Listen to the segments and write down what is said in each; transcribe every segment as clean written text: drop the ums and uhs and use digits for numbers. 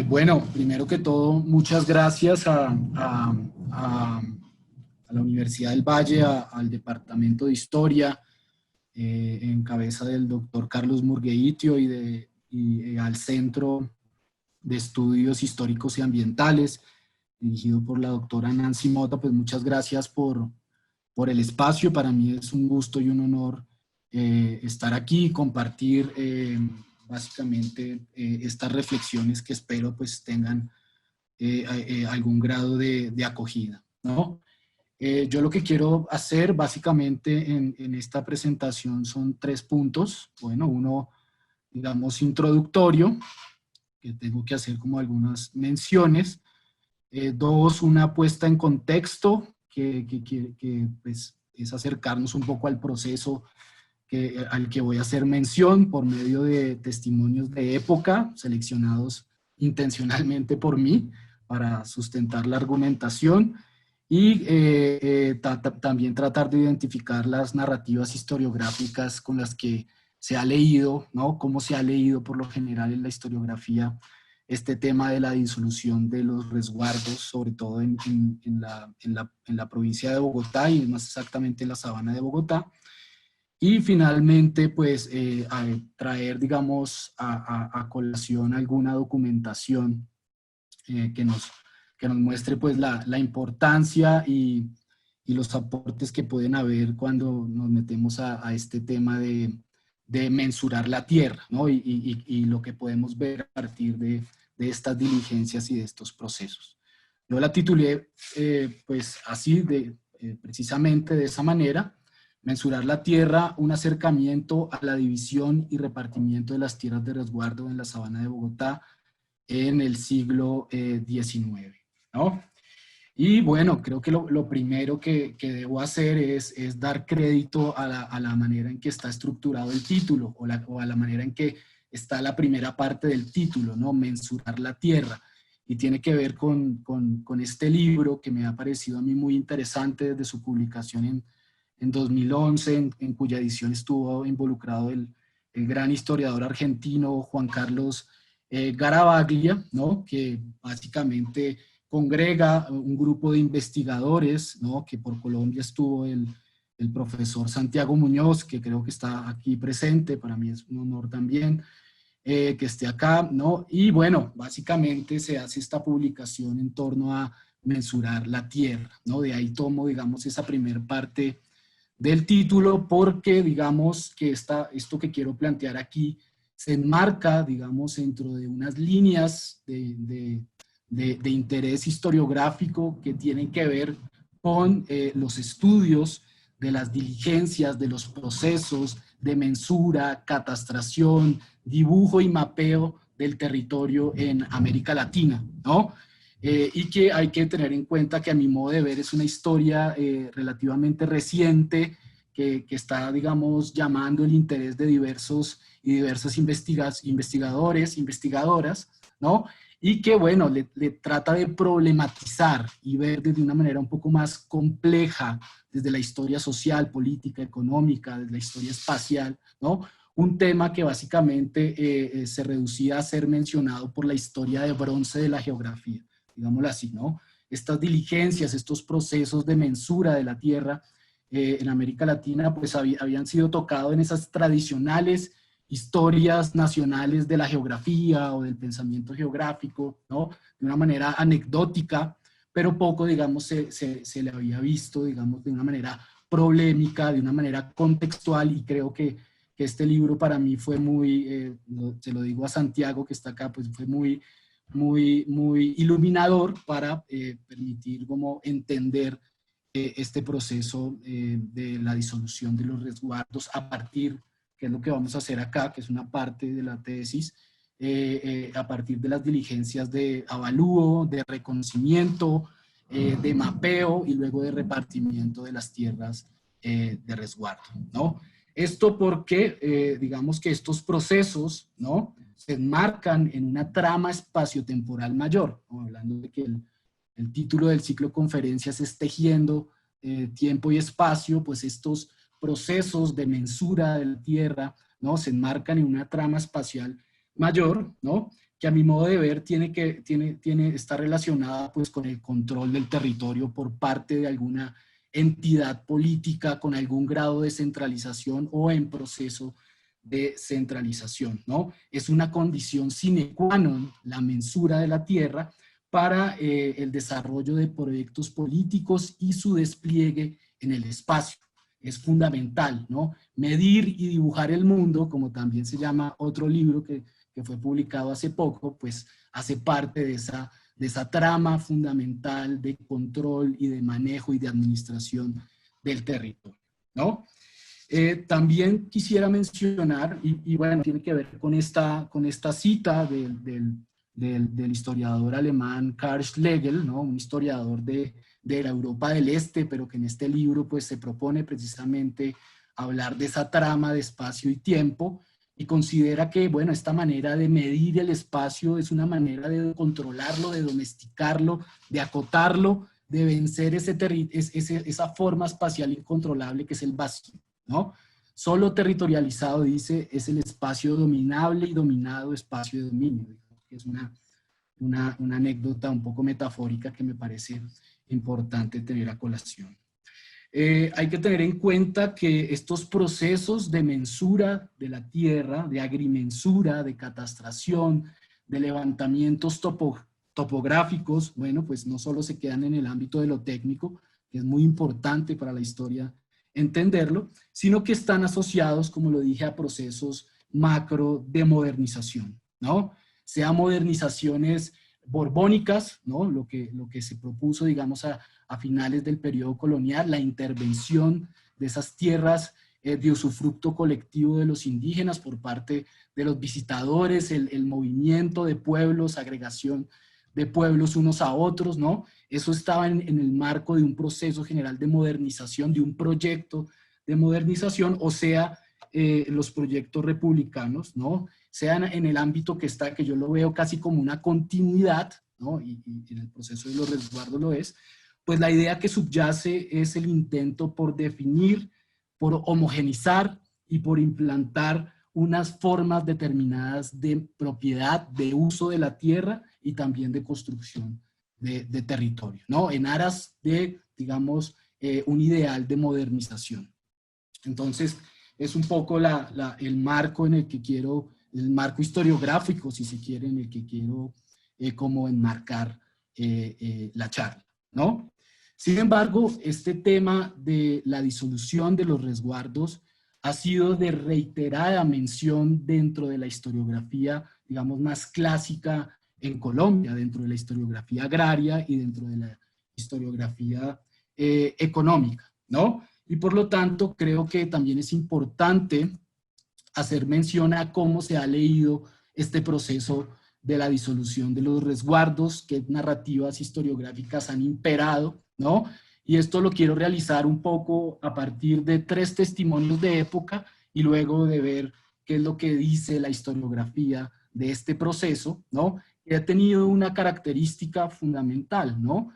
Bueno, primero que todo, muchas gracias a la Universidad del Valle, al Departamento de Historia, en cabeza del doctor Carlos Murgueitio y al Centro de Estudios Históricos y Ambientales, dirigido por la doctora Nancy Mota. Pues muchas gracias por el espacio. Para mí es un gusto y un honor estar aquí y compartir básicamente estas reflexiones que espero pues tengan algún grado de acogida, ¿no? Yo lo que quiero hacer básicamente en esta presentación son 3 puntos. Bueno, uno, digamos, introductorio, que tengo que hacer como algunas menciones. Dos, una puesta en contexto, que pues, es acercarnos un poco al proceso al que voy a hacer mención por medio de testimonios de época seleccionados intencionalmente por mí para sustentar la argumentación y también tratar de identificar las narrativas historiográficas con las que se ha leído, ¿no? Cómo se ha leído por lo general en la historiografía este tema de la disolución de los resguardos, sobre todo en la provincia de Bogotá y más exactamente en la sabana de Bogotá. Y finalmente, pues, traer, digamos, a colación alguna documentación que nos muestre, pues, la importancia y los aportes que pueden haber cuando nos metemos a este tema de mensurar la tierra, ¿no? Y lo que podemos ver a partir de estas diligencias y de estos procesos. Yo la titulé, pues, así, precisamente de esa manera: mensurar la tierra, un acercamiento a la división y repartimiento de las tierras de resguardo en la sabana de Bogotá en el siglo XIX, ¿no? Y bueno, creo que lo primero que debo hacer es dar crédito a la manera en que está estructurado el título o a la manera en que está la primera parte del título, ¿no? Mensurar la tierra. Y tiene que ver con este libro que me ha parecido a mí muy interesante desde su publicación en 2011, en cuya edición estuvo involucrado el gran historiador argentino Juan Carlos Garavaglia, ¿no? Que básicamente congrega un grupo de investigadores, ¿no? Que por Colombia estuvo el profesor Santiago Muñoz, que creo que está aquí presente. Para mí es un honor también que esté acá, ¿no? Y bueno, básicamente se hace esta publicación en torno a mensurar la tierra, ¿no? De ahí tomo, digamos, esa primer parte del título, porque digamos que esto que quiero plantear aquí se enmarca, digamos, dentro de unas líneas de interés historiográfico que tienen que ver con los estudios de las diligencias, de los procesos de mensura, catastración, dibujo y mapeo del territorio en América Latina, ¿no? Y que hay que tener en cuenta que a mi modo de ver es una historia relativamente reciente que está, digamos, llamando el interés de diversos y diversas investigadores, investigadoras, ¿no? Y que, bueno, le trata de problematizar y ver desde una manera un poco más compleja, desde la historia social, política, económica, desde la historia espacial, ¿no? Un tema que básicamente se reducía a ser mencionado por la historia de bronce de la geografía, digámoslo así, ¿no? Estas diligencias, estos procesos de mensura de la tierra en América Latina, pues habían sido tocados en esas tradicionales historias nacionales de la geografía o del pensamiento geográfico, ¿no? De una manera anecdótica, pero poco, digamos, se le había visto, digamos, de una manera problemática, de una manera contextual, y creo que este libro para mí fue muy, se lo digo a Santiago que está acá, pues fue muy iluminador para permitir como entender este proceso de la disolución de los resguardos a partir, que es lo que vamos a hacer acá, que es una parte de la tesis, a partir de las diligencias de avalúo, de reconocimiento, de mapeo y luego de repartimiento de las tierras de resguardo, ¿no? Esto porque, digamos que estos procesos, ¿no?, se enmarcan en una trama espaciotemporal mayor, ¿no? Hablando de que el título del ciclo de conferencias es Tejiendo tiempo y espacio, pues estos procesos de mensura de la Tierra, ¿no?, se enmarcan en una trama espacial mayor, ¿no?, que a mi modo de ver está relacionada pues con el control del territorio por parte de alguna entidad política con algún grado de centralización o en proceso de centralización, ¿no? Es una condición sine qua non, la mensura de la tierra, para el desarrollo de proyectos políticos y su despliegue en el espacio. Es fundamental, ¿no? Medir y dibujar el mundo, como también se llama otro libro que fue publicado hace poco, pues hace parte de esa trama fundamental de control y de manejo y de administración del territorio, ¿no? También quisiera mencionar, y bueno, tiene que ver con esta cita del historiador alemán Karl Schlegel, ¿no? Un historiador de la Europa del Este, pero que en este libro pues se propone precisamente hablar de esa trama de espacio y tiempo, y considera que, bueno, esta manera de medir el espacio es una manera de controlarlo, de domesticarlo, de acotarlo, de vencer esa forma espacial incontrolable que es el vacío, ¿no? Solo territorializado, dice, es el espacio dominable y dominado espacio de dominio. Es una anécdota un poco metafórica que me parece importante tener a colación. Hay que tener en cuenta que estos procesos de mensura de la tierra, de agrimensura, de catastración, de levantamientos topográficos, bueno, pues no solo se quedan en el ámbito de lo técnico, que es muy importante para la historia entenderlo, sino que están asociados, como lo dije, a procesos macro de modernización, ¿no? Sea modernizaciones borbónicas, ¿no? Lo que se propuso, digamos, a finales del periodo colonial, la intervención de esas tierras de usufructo colectivo de los indígenas por parte de los visitadores, el movimiento de pueblos, agregación de pueblos unos a otros, ¿no? Eso estaba en el marco de un proceso general de modernización, de un proyecto de modernización, o sea, los proyectos republicanos, ¿no? Sean en el ámbito que está, que yo lo veo casi como una continuidad, ¿no? Y en el proceso de los resguardos lo es, pues la idea que subyace es el intento por definir, por homogenizar y por implantar unas formas determinadas de propiedad, de uso de la tierra y también de construcción de territorio, ¿no? En aras de, digamos, un ideal de modernización. Entonces, es un poco el marco en el que quiero, el marco historiográfico, si se quiere, en el que quiero como enmarcar la charla, ¿no? Sin embargo, este tema de la disolución de los resguardos ha sido de reiterada mención dentro de la historiografía, digamos, más clásica en Colombia, dentro de la historiografía agraria y dentro de la historiografía económica, ¿no? Y por lo tanto, creo que también es importante hacer mención a cómo se ha leído este proceso de la disolución de los resguardos, qué narrativas historiográficas han imperado, ¿no? Y esto lo quiero realizar un poco a partir de 3 testimonios de época y luego de ver qué es lo que dice la historiografía de este proceso, ¿no? Que ha tenido una característica fundamental, ¿no?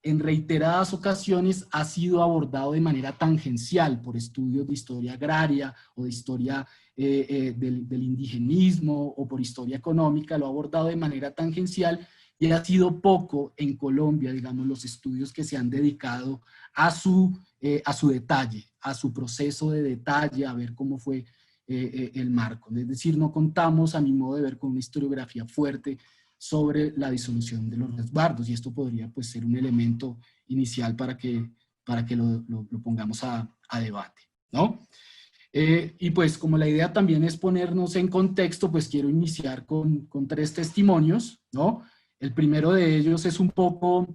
En reiteradas ocasiones ha sido abordado de manera tangencial por estudios de historia agraria o de historia del indigenismo o por historia económica, lo ha abordado de manera tangencial y ha sido poco en Colombia, digamos, los estudios que se han dedicado a su detalle, a su proceso de detalle, a ver cómo fue el marco. Es decir, no contamos, a mi modo de ver, con una historiografía fuerte sobre la disolución de los resguardos, y esto podría pues ser un elemento inicial para que lo pongamos a debate, ¿no? Y pues como la idea también es ponernos en contexto, pues quiero iniciar con 3 testimonios, ¿no? El primero de ellos es un poco,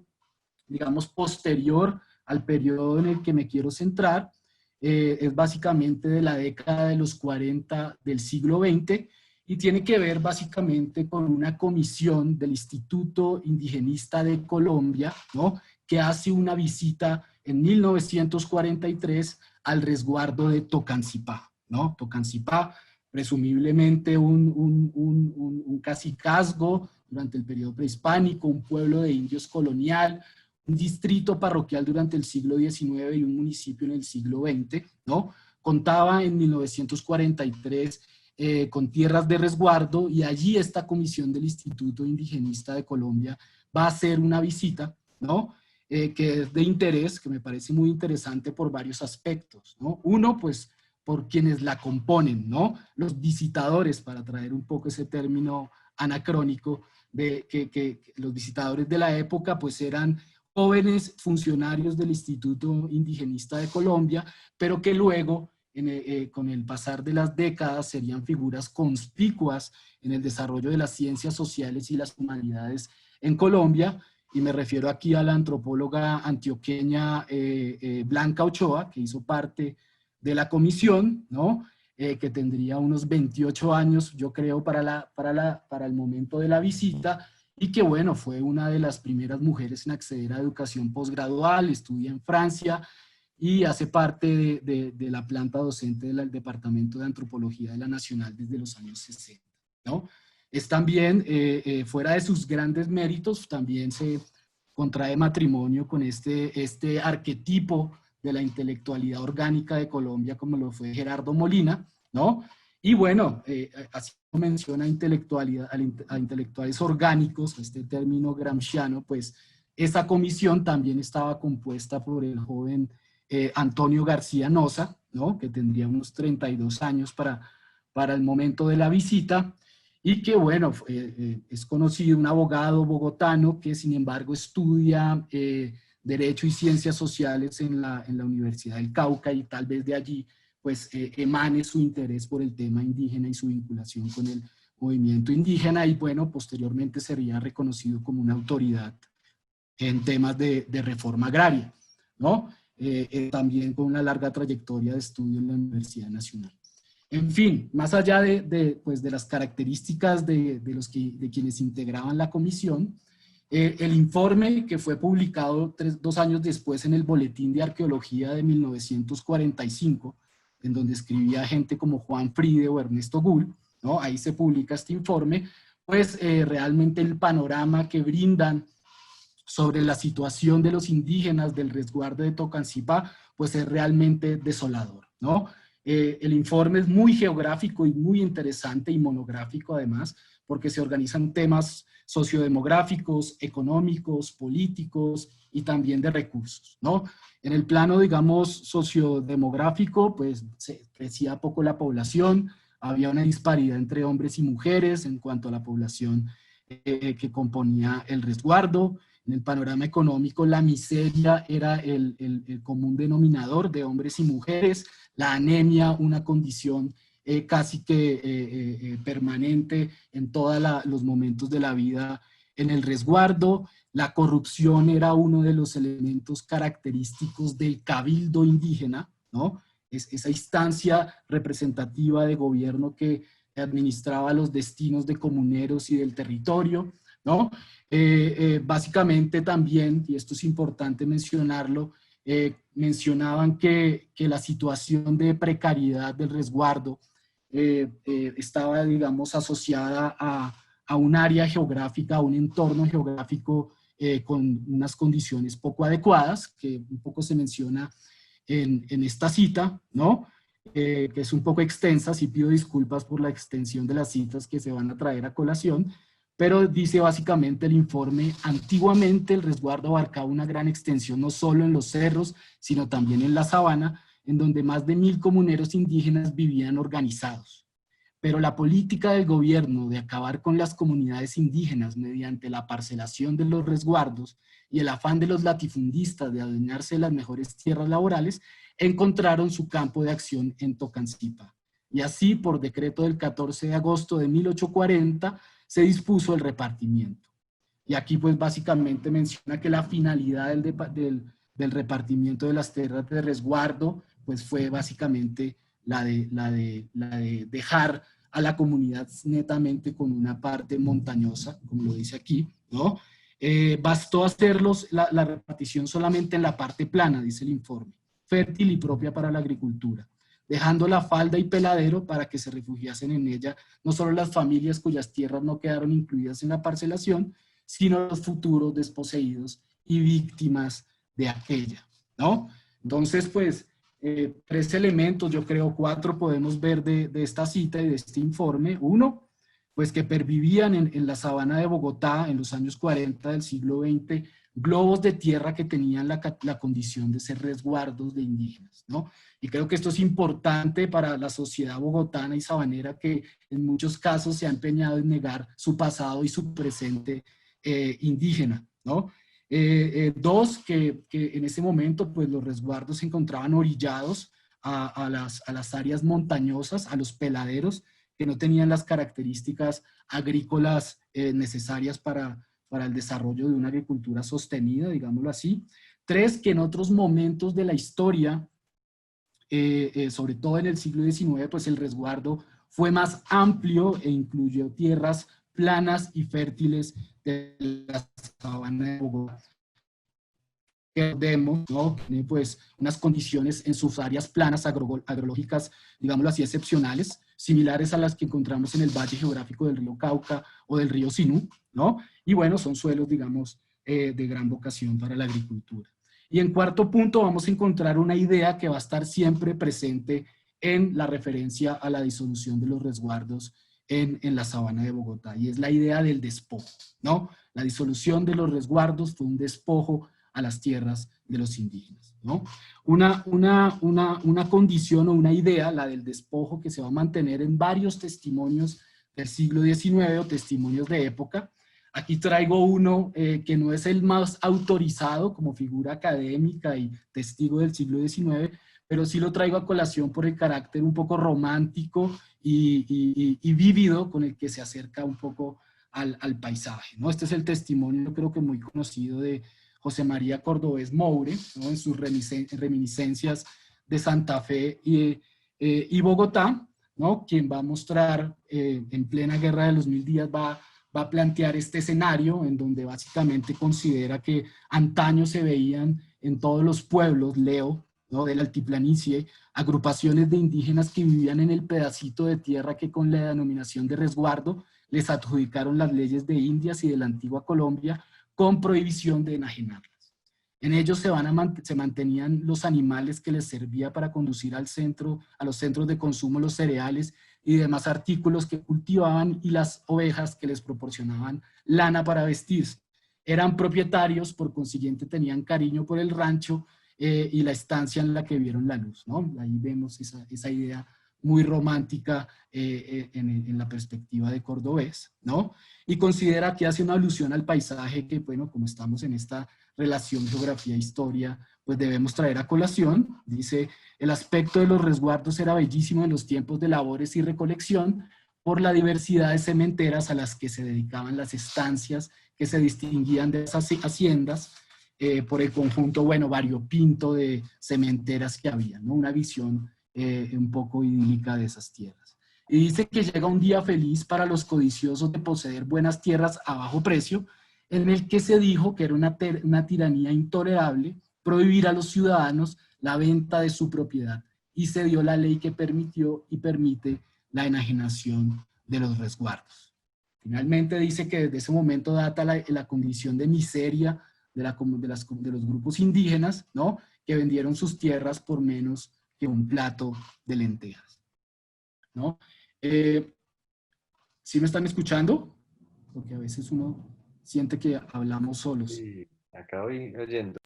digamos, posterior al periodo en el que me quiero centrar, es básicamente de la década de los 40 del siglo XX, y tiene que ver básicamente con una comisión del Instituto Indigenista de Colombia, ¿no? Que hace una visita en 1943 al resguardo de Tocancipá, ¿no? Tocancipá, presumiblemente un cacicazgo durante el periodo prehispánico, un pueblo de indios colonial, un distrito parroquial durante el siglo XIX y un municipio en el siglo XX, ¿no? Contaba en 1943 con tierras de resguardo, y allí esta comisión del Instituto Indigenista de Colombia va a hacer una visita, ¿no? Que es de interés, que me parece muy interesante por varios aspectos, ¿no? Uno, pues, por quienes la componen, ¿no? Los visitadores, para traer un poco ese término anacrónico, de que los visitadores de la época, pues, eran jóvenes funcionarios del Instituto Indigenista de Colombia, pero que luego, con el pasar de las décadas, serían figuras conspicuas en el desarrollo de las ciencias sociales y las humanidades en Colombia, y me refiero aquí a la antropóloga antioqueña Blanca Ochoa, que hizo parte de la comisión, ¿no? Que tendría unos 28 años, yo creo, para el momento de la visita, y que, bueno, fue una de las primeras mujeres en acceder a educación posgradual, estudia en Francia, y hace parte de la planta docente del Departamento de Antropología de la Nacional desde los años 60, ¿no? Es también, fuera de sus grandes méritos, también se contrae matrimonio con este arquetipo de la intelectualidad orgánica de Colombia, como lo fue Gerardo Molina, ¿no? Y bueno, así como menciona intelectualidad, a intelectuales orgánicos, este término gramsciano, pues esa comisión también estaba compuesta por el joven Antonio García Noza, ¿no? Que tendría unos 32 años para el momento de la visita, y que, bueno, es conocido, un abogado bogotano que, sin embargo, estudia Derecho y Ciencias Sociales en la Universidad del Cauca, y tal vez de allí, pues, emane su interés por el tema indígena y su vinculación con el movimiento indígena, y, bueno, posteriormente sería reconocido como una autoridad en temas de reforma agraria, ¿no? También con una larga trayectoria de estudio en la Universidad Nacional. En fin, más allá pues de las características de quienes integraban la comisión, el informe que fue publicado 2 años después en el Boletín de Arqueología de 1945, en donde escribía gente como Juan Fride o Ernesto Gull, ¿no? Ahí se publica este informe, pues realmente el panorama que brindan sobre la situación de los indígenas del resguardo de Tocancipá, pues es realmente desolador, ¿no? El informe es muy geográfico y muy interesante y monográfico además, porque se organizan temas sociodemográficos, económicos, políticos y también de recursos, ¿no? En el plano, digamos, sociodemográfico, pues se crecía poco la población, había una disparidad entre hombres y mujeres en cuanto a la población que componía el resguardo. En el panorama económico, la miseria era el común denominador de hombres y mujeres, la anemia una condición casi que permanente en todos los momentos de la vida en el resguardo. La corrupción era uno de los elementos característicos del cabildo indígena, ¿no? Esa instancia representativa de gobierno que administraba los destinos de comuneros y del territorio, ¿no? Básicamente también, y esto es importante mencionarlo, mencionaban que la situación de precariedad del resguardo estaba, digamos, asociada a un área geográfica, a un entorno geográfico con unas condiciones poco adecuadas, que un poco se menciona en esta cita, ¿no? Que es un poco extensa, sí pido disculpas por la extensión de las citas que se van a traer a colación, pero dice básicamente el informe: antiguamente el resguardo abarcaba una gran extensión no solo en los cerros, sino también en la sabana, en donde más de 1000 comuneros indígenas vivían organizados. Pero la política del gobierno de acabar con las comunidades indígenas mediante la parcelación de los resguardos y el afán de los latifundistas de adueñarse de las mejores tierras laborales, encontraron su campo de acción en Tocancipá. Y así, por decreto del 14 de agosto de 1840, se dispuso el repartimiento. Y aquí pues básicamente menciona que la finalidad del repartimiento de las tierras de resguardo pues fue básicamente la de dejar a la comunidad netamente con una parte montañosa, como lo dice aquí, ¿no? Bastó hacerlos la repartición solamente en la parte plana, dice el informe, fértil y propia para la agricultura, dejando la falda y peladero para que se refugiasen en ella no solo las familias cuyas tierras no quedaron incluidas en la parcelación, sino los futuros desposeídos y víctimas de aquella, ¿no? Entonces, pues, tres elementos, yo creo cuatro podemos ver de esta cita y de este informe. Uno, pues que pervivían en la sabana de Bogotá en los años 40 del siglo XX globos de tierra que tenían la condición de ser resguardos de indígenas, ¿no? Y creo que esto es importante para la sociedad bogotana y sabanera que en muchos casos se ha empeñado en negar su pasado y su presente indígena, ¿no? Dos, que en ese momento pues los resguardos se encontraban orillados a las áreas montañosas, a los peladeros, que no tenían las características agrícolas necesarias para el desarrollo de una agricultura sostenida, digámoslo así. Tres, que en otros momentos de la historia, sobre todo en el siglo XIX, pues el resguardo fue más amplio e incluyó tierras planas y fértiles de la sabana de Bogotá. Vemos, ¿no? Tiene pues unas condiciones en sus áreas planas agrológicas, digámoslo así, excepcionales, similares a las que encontramos en el valle geográfico del río Cauca o del río Sinú, ¿no? Y bueno, son suelos, digamos, de gran vocación para la agricultura. Y en cuarto punto vamos a encontrar una idea que va a estar siempre presente en la referencia a la disolución de los resguardos en la sabana de Bogotá, y es la idea del despojo, ¿no? La disolución de los resguardos fue un despojo a las tierras de los indígenas, ¿no? Una condición o una idea, la del despojo, que se va a mantener en varios testimonios del siglo XIX o testimonios de época. Aquí traigo uno que no es el más autorizado como figura académica y testigo del siglo XIX, pero sí lo traigo a colación por el carácter un poco romántico y vívido con el que se acerca un poco al paisaje, ¿no? Este es el testimonio, creo que muy conocido, de José María Cordovés Moure, ¿no? En sus reminiscencias de Santa Fe y Bogotá, ¿no? Quien va a mostrar en plena Guerra de los 1000 días, va a plantear este escenario en donde básicamente considera que antaño se veían en todos los pueblos, leo, ¿no? De la altiplanicie, agrupaciones de indígenas que vivían en el pedacito de tierra que con la denominación de resguardo les adjudicaron las leyes de Indias y de la antigua Colombia, con prohibición de enajenarlas. En ellos se mantenían los animales que les servía para conducir a los centros de consumo los cereales y demás artículos que cultivaban, y las ovejas que les proporcionaban lana para vestirse. Eran propietarios, por consiguiente tenían cariño por el rancho y la estancia en la que vieron la luz, ¿no? Ahí vemos esa idea muy romántica en la perspectiva de Cordovés, ¿no? Y considera que hace una alusión al paisaje que, bueno, como estamos en esta relación geografía-historia, pues debemos traer a colación. Dice, el aspecto de los resguardos era bellísimo en los tiempos de labores y recolección por la diversidad de cementeras a las que se dedicaban las estancias que se distinguían de esas haciendas, por el conjunto, bueno, variopinto de cementeras que había, ¿no? Una visión un poco idílica de esas tierras. Y dice que llega un día feliz para los codiciosos de poseer buenas tierras a bajo precio, en el que se dijo que era una tiranía intolerable prohibir a los ciudadanos la venta de su propiedad, y se dio la ley que permitió y permite la enajenación de los resguardos. Finalmente dice que desde ese momento data la condición de miseria de los grupos indígenas, ¿no? Que vendieron sus tierras por menos que un plato de lentejas, ¿no? ¿Sí me están escuchando? Porque a veces uno siente que hablamos solos. Sí, acá voy oyendo.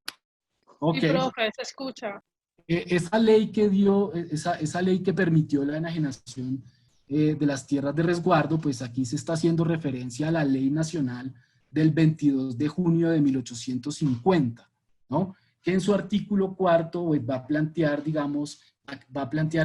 Ok. Sí, profe, se escucha. Esa ley que dio, esa ley que permitió la enajenación de las tierras de resguardo, pues aquí se está haciendo referencia a la Ley Nacional del 22 de junio de 1850, ¿no? Que en su artículo cuarto pues, va a plantear, digamos,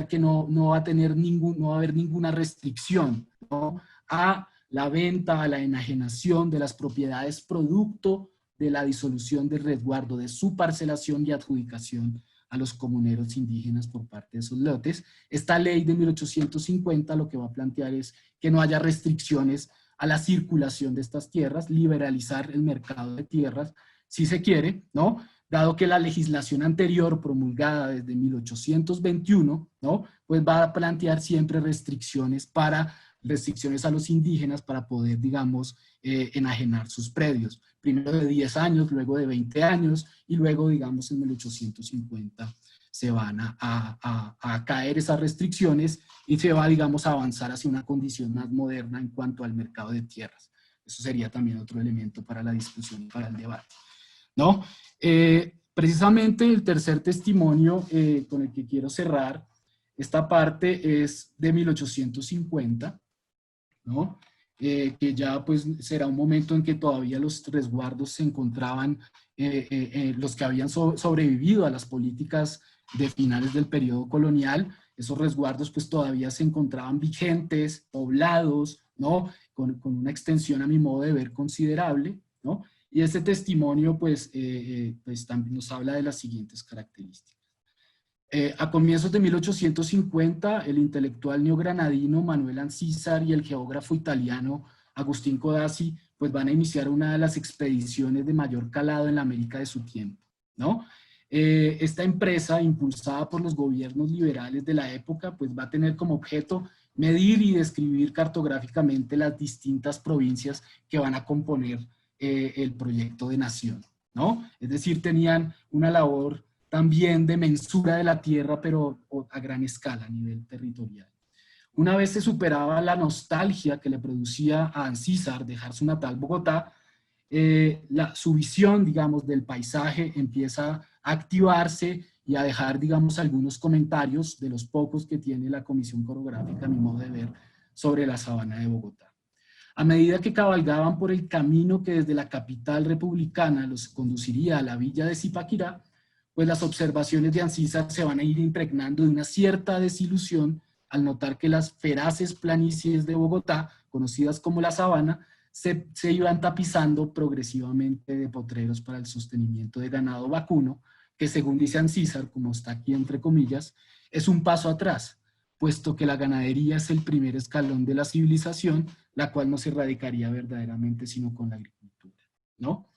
que no va a haber ninguna restricción, ¿no? A la venta, a la enajenación de las propiedades producto de la disolución del resguardo, de su parcelación y adjudicación a los comuneros indígenas por parte de esos lotes. Esta ley de 1850 lo que va a plantear es que no haya restricciones a la circulación de estas tierras, liberalizar el mercado de tierras, si se quiere, ¿no? Dado que la legislación anterior, promulgada desde 1821, ¿no? Pues va a plantear siempre restricciones para restricciones a los indígenas para poder, digamos, enajenar sus predios. Primero de 10 años, luego de 20 años, y luego, digamos, en 1850 se van a caer esas restricciones y se va, digamos, a avanzar hacia una condición más moderna en cuanto al mercado de tierras. Eso sería también otro elemento para la discusión y para el debate, ¿no? Precisamente el tercer testimonio con el que quiero cerrar esta parte es de 1850, ¿no? Que ya pues será un momento en que todavía los resguardos se encontraban, los que habían sobrevivido a las políticas de finales del periodo colonial, esos resguardos pues todavía se encontraban vigentes, poblados, ¿no? Con una extensión a mi modo de ver considerable, ¿no? Y este testimonio pues, pues también nos habla de las siguientes características. A comienzos de 1850, el intelectual neogranadino Manuel Ancísar y el geógrafo italiano Agustín Codazzi pues van a iniciar una de las expediciones de mayor calado en la América de su tiempo, ¿no? Esta empresa, impulsada por los gobiernos liberales de la época, pues va a tener como objeto medir y describir cartográficamente las distintas provincias que van a componer el proyecto de nación, ¿no? Es decir, tenían una labor también de mensura de la tierra, pero a gran escala, a nivel territorial. Una vez se superaba la nostalgia que le producía a Ancísar dejar su natal Bogotá, su visión, digamos, del paisaje empieza a activarse y a dejar, digamos, algunos comentarios de los pocos que tiene la Comisión Corográfica, a mi modo de ver, sobre la sabana de Bogotá. A medida que cabalgaban por el camino que desde la capital republicana los conduciría a la villa de Zipaquirá, pues las observaciones de Ancísar se van a ir impregnando de una cierta desilusión al notar que las feraces planicies de Bogotá, conocidas como la sabana, se iban tapizando progresivamente de potreros para el sostenimiento de ganado vacuno, que según dice Ancísar, como está aquí entre comillas, es un paso atrás, puesto que la ganadería es el primer escalón de la civilización, la cual no se erradicaría verdaderamente sino con la agricultura, ¿no?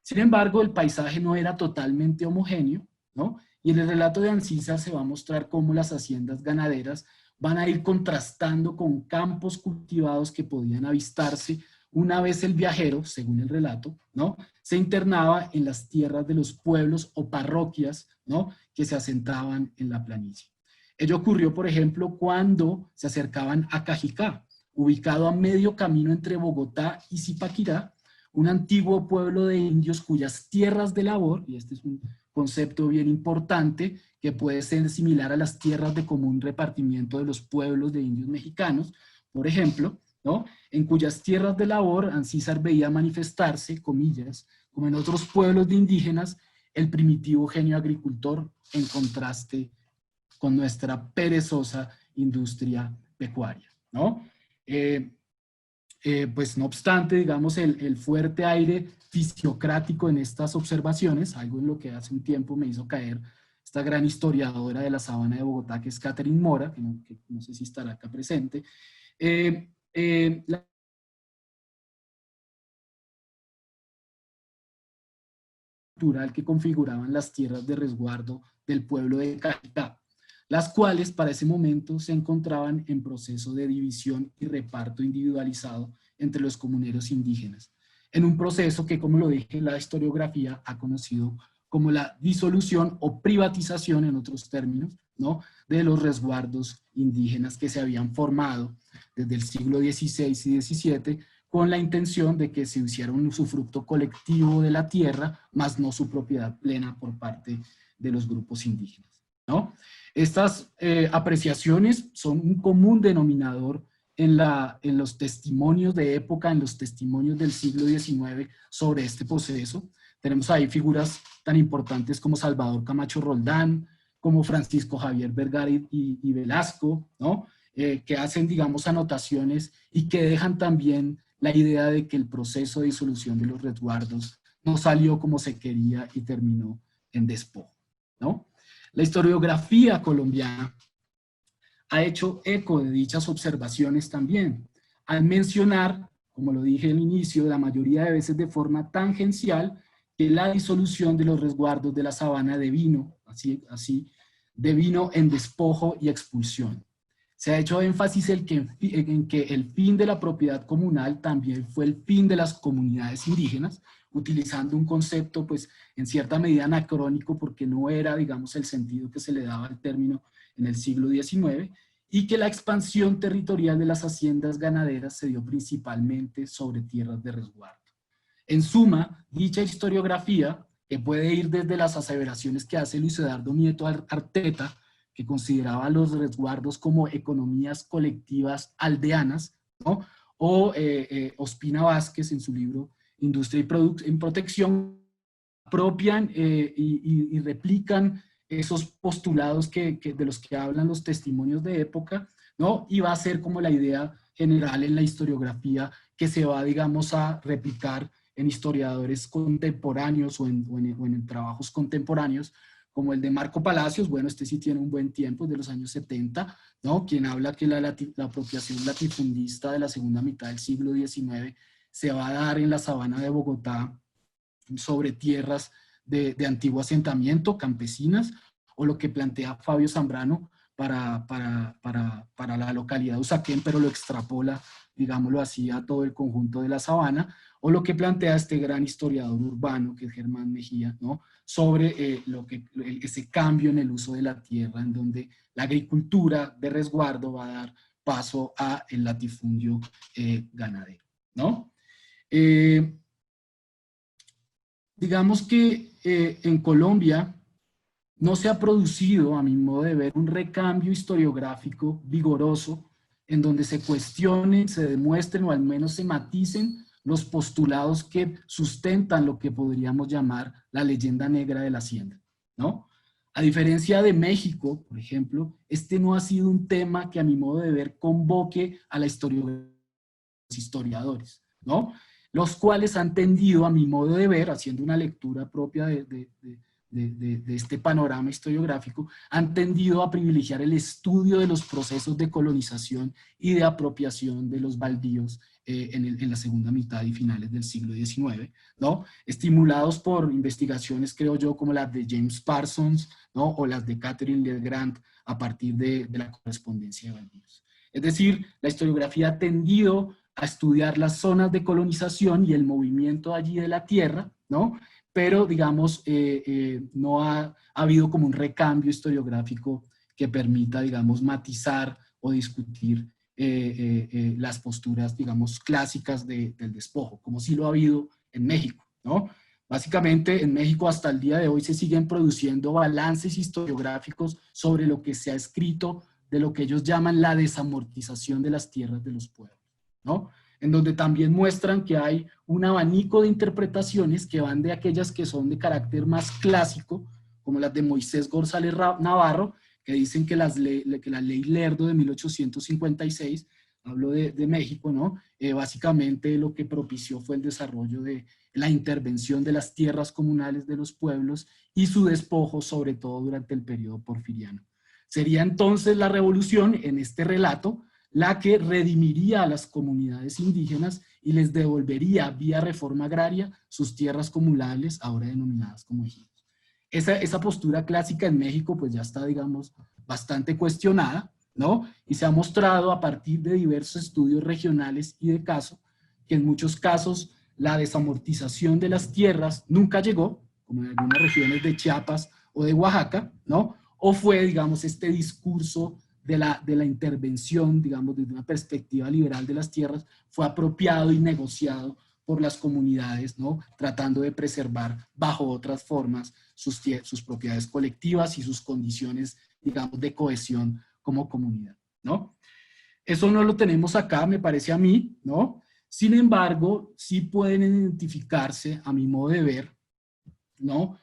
Sin embargo, el paisaje no era totalmente homogéneo, ¿no? Y en el relato de Ancísar se va a mostrar cómo las haciendas ganaderas van a ir contrastando con campos cultivados que podían avistarse una vez el viajero, según el relato, ¿no? Se internaba en las tierras de los pueblos o parroquias, ¿no? Que se asentaban en la planicie. Ello ocurrió, por ejemplo, cuando se acercaban a Cajicá, ubicado a medio camino entre Bogotá y Zipaquirá, un antiguo pueblo de indios cuyas tierras de labor, y este es un concepto bien importante, que puede ser similar a las tierras de común repartimiento de los pueblos de indios mexicanos, por ejemplo, ¿no? En cuyas tierras de labor Ancísar veía manifestarse, comillas, como en otros pueblos de indígenas, el primitivo genio agricultor en contraste con nuestra perezosa industria pecuaria, ¿no? Pues no obstante, digamos, el fuerte aire fisiocrático en estas observaciones, algo en lo que hace un tiempo me hizo caer esta gran historiadora de la sabana de Bogotá, que es Catherine Mora, que no sé si estará acá presente, la cultural que configuraban las tierras de resguardo del pueblo de Cajicá, las cuales para ese momento se encontraban en proceso de división y reparto individualizado entre los comuneros indígenas, en un proceso que, como lo dije, la historiografía ha conocido como la disolución o privatización, en otros términos, ¿no? De los resguardos indígenas que se habían formado desde el siglo XVI y XVII con la intención de que se hiciera un usufructo colectivo de la tierra, más no su propiedad plena por parte de los grupos indígenas, ¿no? Estas apreciaciones son un común denominador en los testimonios de época, en los testimonios del siglo XIX sobre este proceso. Tenemos ahí figuras tan importantes como Salvador Camacho Roldán, como Francisco Javier Vergara y Velasco, ¿no? Que hacen, digamos, anotaciones y que dejan también la idea de que el proceso de disolución de los resguardos no salió como se quería y terminó en despojo, ¿no? La historiografía colombiana ha hecho eco de dichas observaciones también, al mencionar, como lo dije al inicio, la mayoría de veces de forma tangencial, que la disolución de los resguardos de la sabana devino, devino en despojo y expulsión. Se ha hecho énfasis en que el fin de la propiedad comunal también fue el fin de las comunidades indígenas, utilizando un concepto, pues, en cierta medida anacrónico, porque no era, digamos, el sentido que se le daba al término en el siglo XIX, y que la expansión territorial de las haciendas ganaderas se dio principalmente sobre tierras de resguardo. En suma, dicha historiografía, que puede ir desde las aseveraciones que hace Luis Eduardo Nieto Arteta, que consideraba los resguardos como economías colectivas aldeanas, ¿no? O Ospina Vázquez en su libro Industria y Protección, apropian y replican esos postulados de los que hablan los testimonios de época, ¿no? Y va a ser como la idea general en la historiografía que se va, digamos, a replicar en historiadores contemporáneos o en trabajos contemporáneos, como el de Marco Palacios. Bueno, este sí tiene un buen tiempo, de los años 70, ¿no? Quien habla que la apropiación latifundista de la segunda mitad del siglo XIX se va a dar en la sabana de Bogotá sobre tierras de antiguo asentamiento, campesinas, o lo que plantea Fabio Zambrano para la localidad de Usaquén, pero lo extrapola, digámoslo así, a todo el conjunto de la sabana, o lo que plantea este gran historiador urbano, que es Germán Mejía, ¿no? Sobre ese cambio en el uso de la tierra, en donde la agricultura de resguardo va a dar paso a el latifundio ganadero, ¿no? Digamos que en Colombia no se ha producido, a mi modo de ver, un recambio historiográfico vigoroso en donde se cuestionen, se demuestren o al menos se maticen los postulados que sustentan lo que podríamos llamar la leyenda negra de la hacienda, ¿no? A diferencia de México, por ejemplo, este no ha sido un tema que a mi modo de ver convoque a la historiografía de los historiadores, ¿no? Los cuales han tendido, a mi modo de ver, haciendo una lectura propia de este panorama historiográfico, han tendido a privilegiar el estudio de los procesos de colonización y de apropiación de los baldíos en la segunda mitad y finales del siglo XIX, ¿no? Estimulados por investigaciones, creo yo, como las de James Parsons, ¿no? O las de Catherine LeGrand a partir de la correspondencia de baldíos. Es decir, la historiografía ha tendido a estudiar las zonas de colonización y el movimiento allí de la tierra, ¿no? Pero, digamos, no ha habido como un recambio historiográfico que permita, digamos, matizar o discutir las posturas, digamos, clásicas del despojo, como sí lo ha habido en México, ¿no? Básicamente, en México hasta el día de hoy se siguen produciendo balances historiográficos sobre lo que se ha escrito de lo que ellos llaman la desamortización de las tierras de los pueblos, ¿no? En donde también muestran que hay un abanico de interpretaciones que van de aquellas que son de carácter más clásico, como las de Moisés González Navarro, que dicen que la ley Lerdo de 1856, hablo de México, ¿no? Básicamente lo que propició fue el desarrollo de la intervención de las tierras comunales de los pueblos y su despojo, sobre todo durante el periodo porfiriano. Sería entonces la revolución, en este relato, la que redimiría a las comunidades indígenas y les devolvería vía reforma agraria sus tierras comunales, ahora denominadas como ejidos. Esa postura clásica en México pues ya está, digamos, bastante cuestionada, ¿no? Y se ha mostrado a partir de diversos estudios regionales y de caso, que en muchos casos la desamortización de las tierras nunca llegó, como en algunas regiones de Chiapas o de Oaxaca, ¿no? O fue, digamos, este discurso de la intervención, digamos, desde una perspectiva liberal de las tierras, fue apropiado y negociado por las comunidades, ¿no? Tratando de preservar bajo otras formas sus propiedades colectivas y sus condiciones, digamos, de cohesión como comunidad, ¿no? Eso no lo tenemos acá, me parece a mí, ¿no? Sin embargo, sí pueden identificarse, a mi modo de ver, ¿no?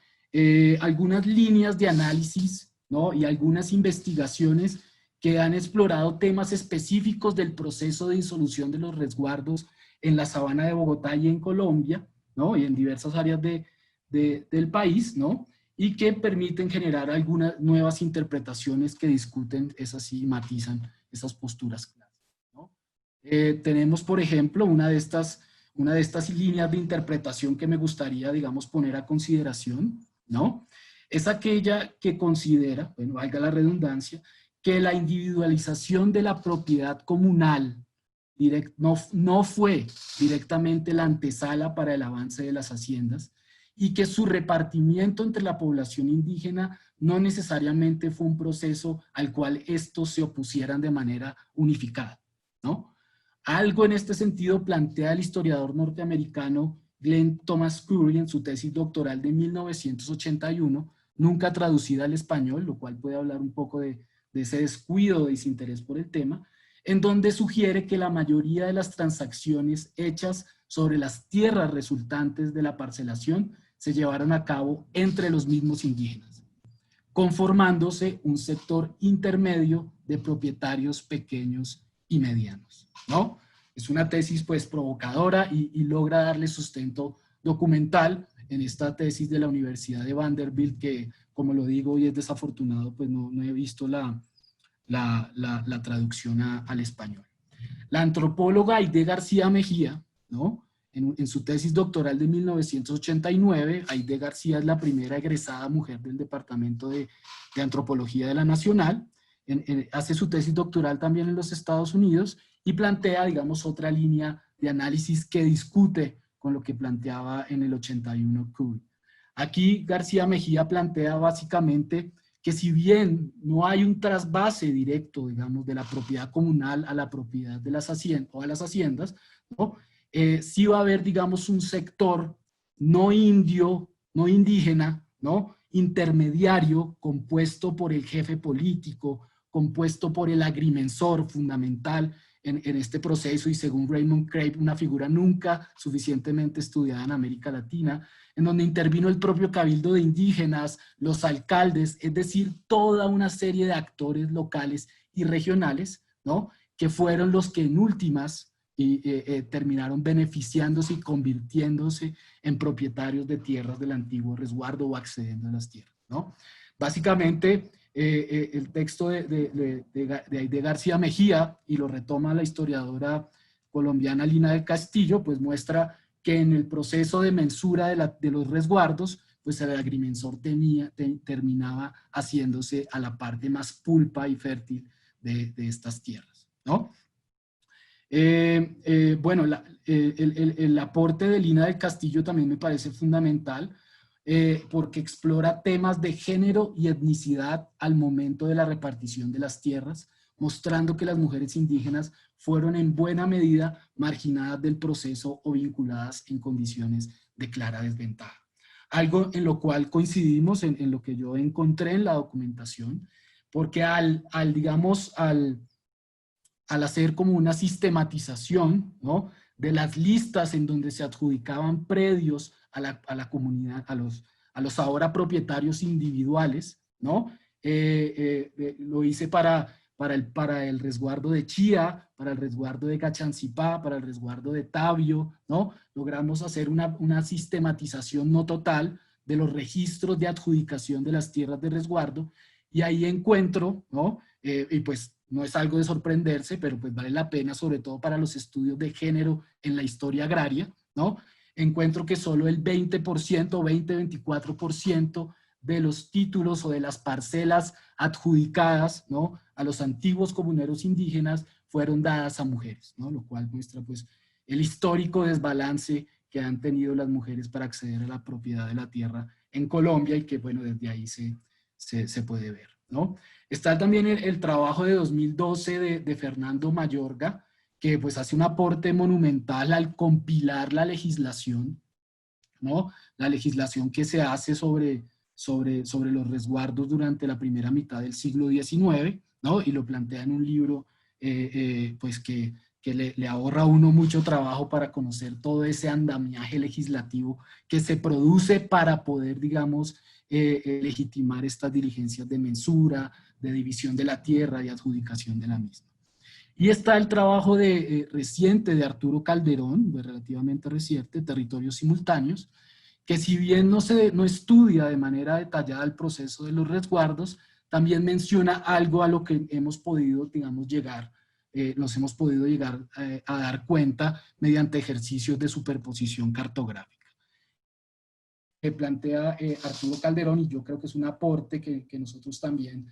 Algunas líneas de análisis, ¿no? Y algunas investigaciones que han explorado temas específicos del proceso de disolución de los resguardos en la sabana de Bogotá y en Colombia, ¿no? Y en diversas áreas del país, ¿no? Y que permiten generar algunas nuevas interpretaciones que discuten esas y matizan esas posturas clásicas, ¿no? Tenemos, por ejemplo, una de estas líneas de interpretación que me gustaría, digamos, poner a consideración, ¿no? Es aquella que considera, bueno, valga la redundancia, que la individualización de la propiedad comunal no fue directamente la antesala para el avance de las haciendas y que su repartimiento entre la población indígena no necesariamente fue un proceso al cual estos se opusieran de manera unificada, ¿no? Algo en este sentido plantea el historiador norteamericano Glenn Thomas Curry en su tesis doctoral de 1981, nunca traducida al español, lo cual puede hablar un poco de ese descuido, de desinterés por el tema, en donde sugiere que la mayoría de las transacciones hechas sobre las tierras resultantes de la parcelación se llevaron a cabo entre los mismos indígenas, conformándose un sector intermedio de propietarios pequeños y medianos, ¿no? Es una tesis pues provocadora y logra darle sustento documental en esta tesis de la Universidad de Vanderbilt que, como lo digo y es desafortunado, pues no he visto la traducción al español. La antropóloga Aide García Mejía, ¿no? En su tesis doctoral de 1989, Aide García es la primera egresada mujer del Departamento de Antropología de la Nacional, hace su tesis doctoral también en los Estados Unidos y plantea, digamos, otra línea de análisis que discute con lo que planteaba en el 81 Curry. Aquí García Mejía plantea básicamente que si bien no hay un trasvase directo, digamos, de la propiedad comunal a la propiedad de las haciendas o a las haciendas, ¿no? Sí va a haber, digamos, un sector no indio, no indígena, ¿no? Intermediario, compuesto por el jefe político, compuesto por el agrimensor fundamental en este proceso y según Raymond Craig, una figura nunca suficientemente estudiada en América Latina, en donde intervino el propio cabildo de indígenas, los alcaldes, es decir, toda una serie de actores locales y regionales, ¿no? Que fueron los que en últimas terminaron beneficiándose y convirtiéndose en propietarios de tierras del antiguo resguardo o accediendo a las tierras, ¿no? Básicamente, el texto de García Mejía, y lo retoma la historiadora colombiana Lina del Castillo, pues muestra que en el proceso de mensura de los resguardos, pues el agrimensor terminaba haciéndose a la parte más pulpa y fértil de estas tierras, ¿no? Bueno, el aporte de Lina del Castillo también me parece fundamental porque explora temas de género y etnicidad al momento de la repartición de las tierras, mostrando que las mujeres indígenas fueron en buena medida marginadas del proceso o vinculadas en condiciones de clara desventaja. Algo en lo cual coincidimos en lo que yo encontré en la documentación, porque al hacer como una sistematización, ¿no? De las listas en donde se adjudicaban predios a la comunidad, a los ahora propietarios individuales, ¿no? Lo hice para el resguardo de Chía, para el resguardo de Cachancipá, para el resguardo de Tabio, ¿no? Logramos hacer una sistematización no total de los registros de adjudicación de las tierras de resguardo y ahí encuentro, ¿no? Y pues no es algo de sorprenderse, pero pues vale la pena, sobre todo para los estudios de género en la historia agraria, ¿no? Encuentro que solo el 20%, 20-24% de los títulos o de las parcelas adjudicadas, ¿no? A los antiguos comuneros indígenas fueron dadas a mujeres, ¿no? Lo cual muestra pues el histórico desbalance que han tenido las mujeres para acceder a la propiedad de la tierra en Colombia y que bueno, desde ahí se puede ver, ¿no? Está también el trabajo de 2012 de Fernando Mayorga, que pues hace un aporte monumental al compilar la legislación, ¿no? La legislación que se hace sobre los resguardos durante la primera mitad del siglo XIX, ¿no? Y lo plantea en un libro pues que le ahorra a uno mucho trabajo para conocer todo ese andamiaje legislativo que se produce para poder, digamos, legitimar estas diligencias de mensura, de división de la tierra y adjudicación de la misma. Y está el trabajo reciente de Arturo Calderón, relativamente reciente, Territorios Simultáneos, que si bien no estudia de manera detallada el proceso de los resguardos, también menciona algo a lo que hemos podido, digamos, nos hemos podido llegar a dar cuenta mediante ejercicios de superposición cartográfica. Que plantea Arturo Calderón, y yo creo que es un aporte que nosotros también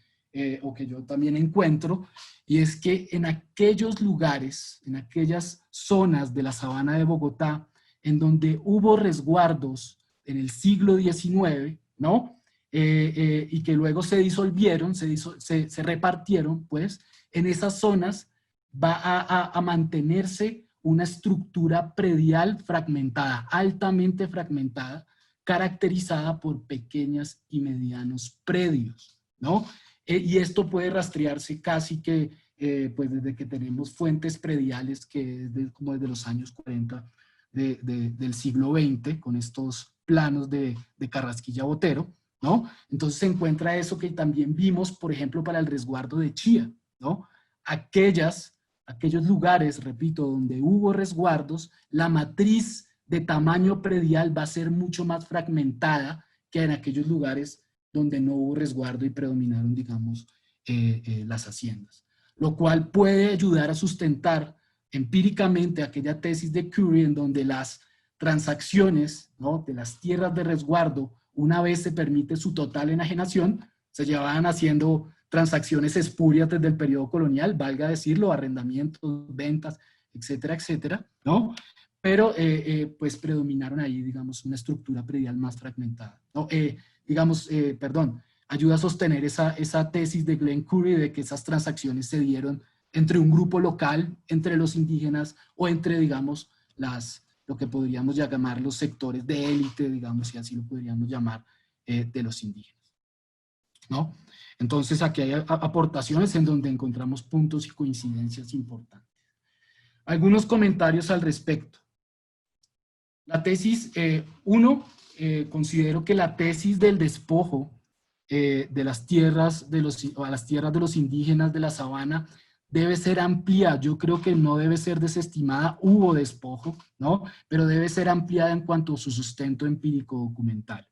o que yo también encuentro, y es que en aquellos lugares, en aquellas zonas de la sabana de Bogotá, en donde hubo resguardos en el siglo XIX, ¿no? Y que luego se disolvieron, se repartieron, pues, en esas zonas va a mantenerse una estructura predial fragmentada, altamente fragmentada, caracterizada por pequeñas y medianos predios, ¿no? Y esto puede rastrearse casi que pues desde que tenemos fuentes prediales, que es como desde los años 40 del siglo XX, con estos planos de Carrasquilla Botero, ¿no? Entonces se encuentra eso que también vimos, por ejemplo, para el resguardo de Chía, ¿no? Aquellos lugares, repito, donde hubo resguardos, la matriz de tamaño predial va a ser mucho más fragmentada que en aquellos lugares donde no hubo resguardo y predominaron, digamos, las haciendas. Lo cual puede ayudar a sustentar empíricamente aquella tesis de Curry en donde las transacciones, ¿no?, de las tierras de resguardo, una vez se permite su total enajenación, se llevaban haciendo transacciones espurias desde el periodo colonial, valga decirlo, arrendamientos, ventas, etcétera, etcétera, ¿no? Pero pues predominaron ahí, digamos, una estructura predial más fragmentada, ¿no? Ayuda a sostener esa tesis de Glenn Curry de que esas transacciones se dieron entre un grupo local, entre los indígenas o entre, digamos, lo que podríamos llamar los sectores de élite, digamos, si así lo podríamos llamar, de los indígenas, ¿no? Entonces aquí hay aportaciones en donde encontramos puntos y coincidencias importantes. Algunos comentarios al respecto. La tesis, considero que la tesis del despojo de las tierras de los indígenas de la sabana debe ser amplia. Yo creo que no debe ser desestimada. Hubo despojo, ¿no? Pero debe ser ampliada en cuanto a su sustento empírico documental.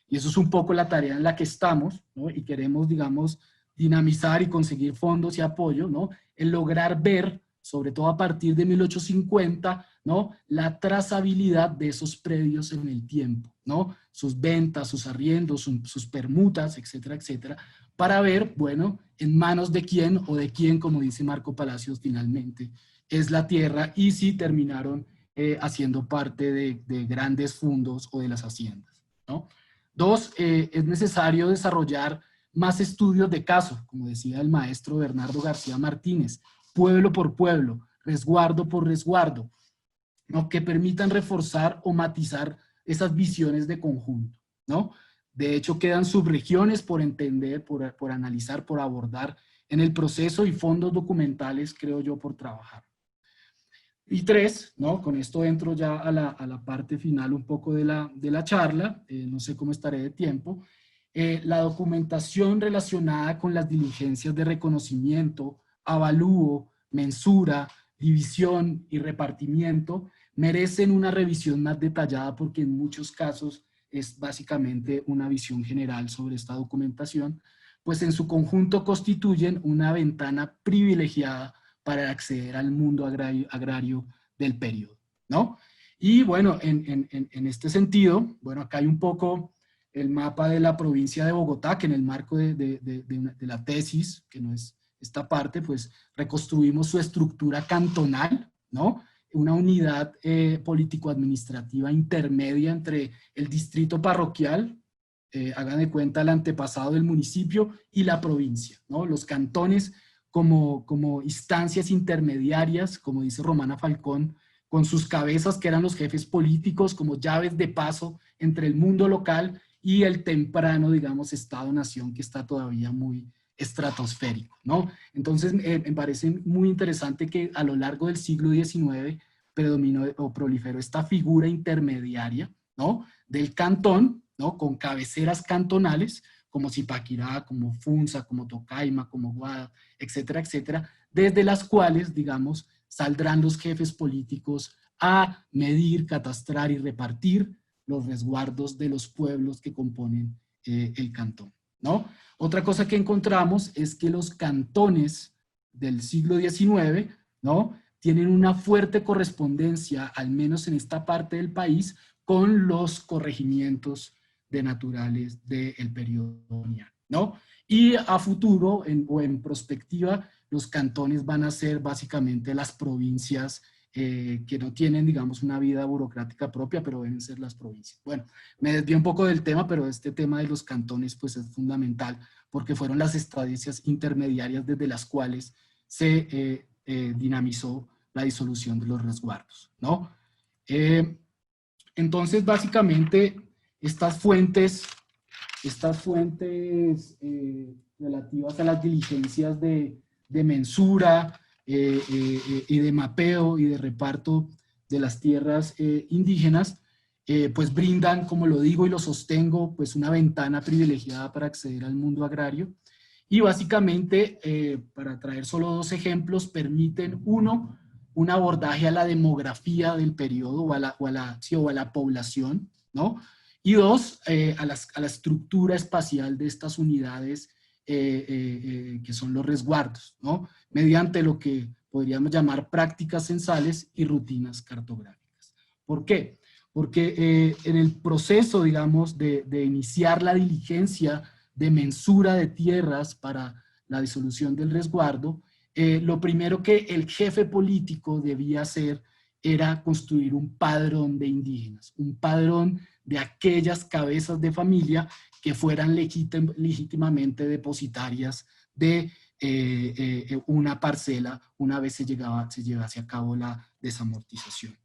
Y eso es un poco la tarea en la que estamos, ¿no? Y queremos, digamos, dinamizar y conseguir fondos y apoyo, ¿no? El lograr ver, sobre todo a partir de 1850, ¿no?, la trazabilidad de esos predios en el tiempo, ¿no? Sus ventas, sus arriendos, sus permutas, etcétera, etcétera, para ver, bueno, en manos de quién o de quién, como dice Marco Palacios finalmente, es la tierra y si terminaron haciendo parte de grandes fondos o de las haciendas, ¿no? Dos, es necesario desarrollar más estudios de caso, como decía el maestro Bernardo García Martínez, pueblo por pueblo, resguardo por resguardo, ¿no?, que permitan reforzar o matizar esas visiones de conjunto, ¿no? De hecho, quedan subregiones por entender, por analizar, por abordar en el proceso y fondos documentales, creo yo, por trabajar. Y tres, ¿no?, con esto entro ya a la parte final un poco de la charla, no sé cómo estaré de tiempo, la documentación relacionada con las diligencias de reconocimiento, avalúo, mensura, división y repartimiento merecen una revisión más detallada porque en muchos casos es básicamente una visión general sobre esta documentación, pues en su conjunto constituyen una ventana privilegiada para acceder al mundo agrario del periodo, ¿no? Y bueno, en este sentido, bueno, acá hay un poco el mapa de la provincia de Bogotá, que en el marco de la tesis, que no es esta parte, pues reconstruimos su estructura cantonal, ¿no? Una unidad político-administrativa intermedia entre el distrito parroquial, hagan de cuenta el antepasado del municipio, y la provincia, ¿no? Los cantones como instancias intermediarias, como dice Romana Falcón, con sus cabezas que eran los jefes políticos, como llaves de paso entre el mundo local y el temprano, digamos, Estado-Nación, que está todavía muy estratosférico, ¿no? Entonces, me parece muy interesante que a lo largo del siglo XIX predominó o proliferó esta figura intermediaria, ¿no?, del cantón, ¿no?, con cabeceras cantonales, como Zipaquirá, como Funza, como Tocaima, como Guada, etcétera, etcétera, desde las cuales, digamos, saldrán los jefes políticos a medir, catastrar y repartir los resguardos de los pueblos que componen el cantón, ¿no? Otra cosa que encontramos es que los cantones del siglo XIX, ¿no?, tienen una fuerte correspondencia, al menos en esta parte del país, con los corregimientos de naturales del periodo colonial, ¿no? y a futuro o en prospectiva los cantones van a ser básicamente las provincias que no tienen, digamos, una vida burocrática propia, pero deben ser las provincias. Bueno, me desvío un poco del tema, pero este tema de los cantones pues es fundamental porque fueron las estancias intermediarias desde las cuales se dinamizó la disolución de los resguardos, ¿no? Entonces, básicamente, estas fuentes relativas a las diligencias de mensura y de mapeo y de reparto de las tierras indígenas, pues brindan, como lo digo y lo sostengo, pues una ventana privilegiada para acceder al mundo agrario. Y básicamente, para traer solo dos ejemplos, permiten un abordaje a la demografía del periodo o a la población, ¿no? Y dos, a la estructura espacial de estas unidades que son los resguardos, ¿no? Mediante lo que podríamos llamar prácticas censales y rutinas cartográficas. ¿Por qué? Porque en el proceso, digamos, de iniciar la diligencia de mensura de tierras para la disolución del resguardo, lo primero que el jefe político debía hacer era construir un padrón de indígenas, un padrón de aquellas cabezas de familia que fueran legítimamente depositarias de una parcela una vez se llevase a cabo la desamortización,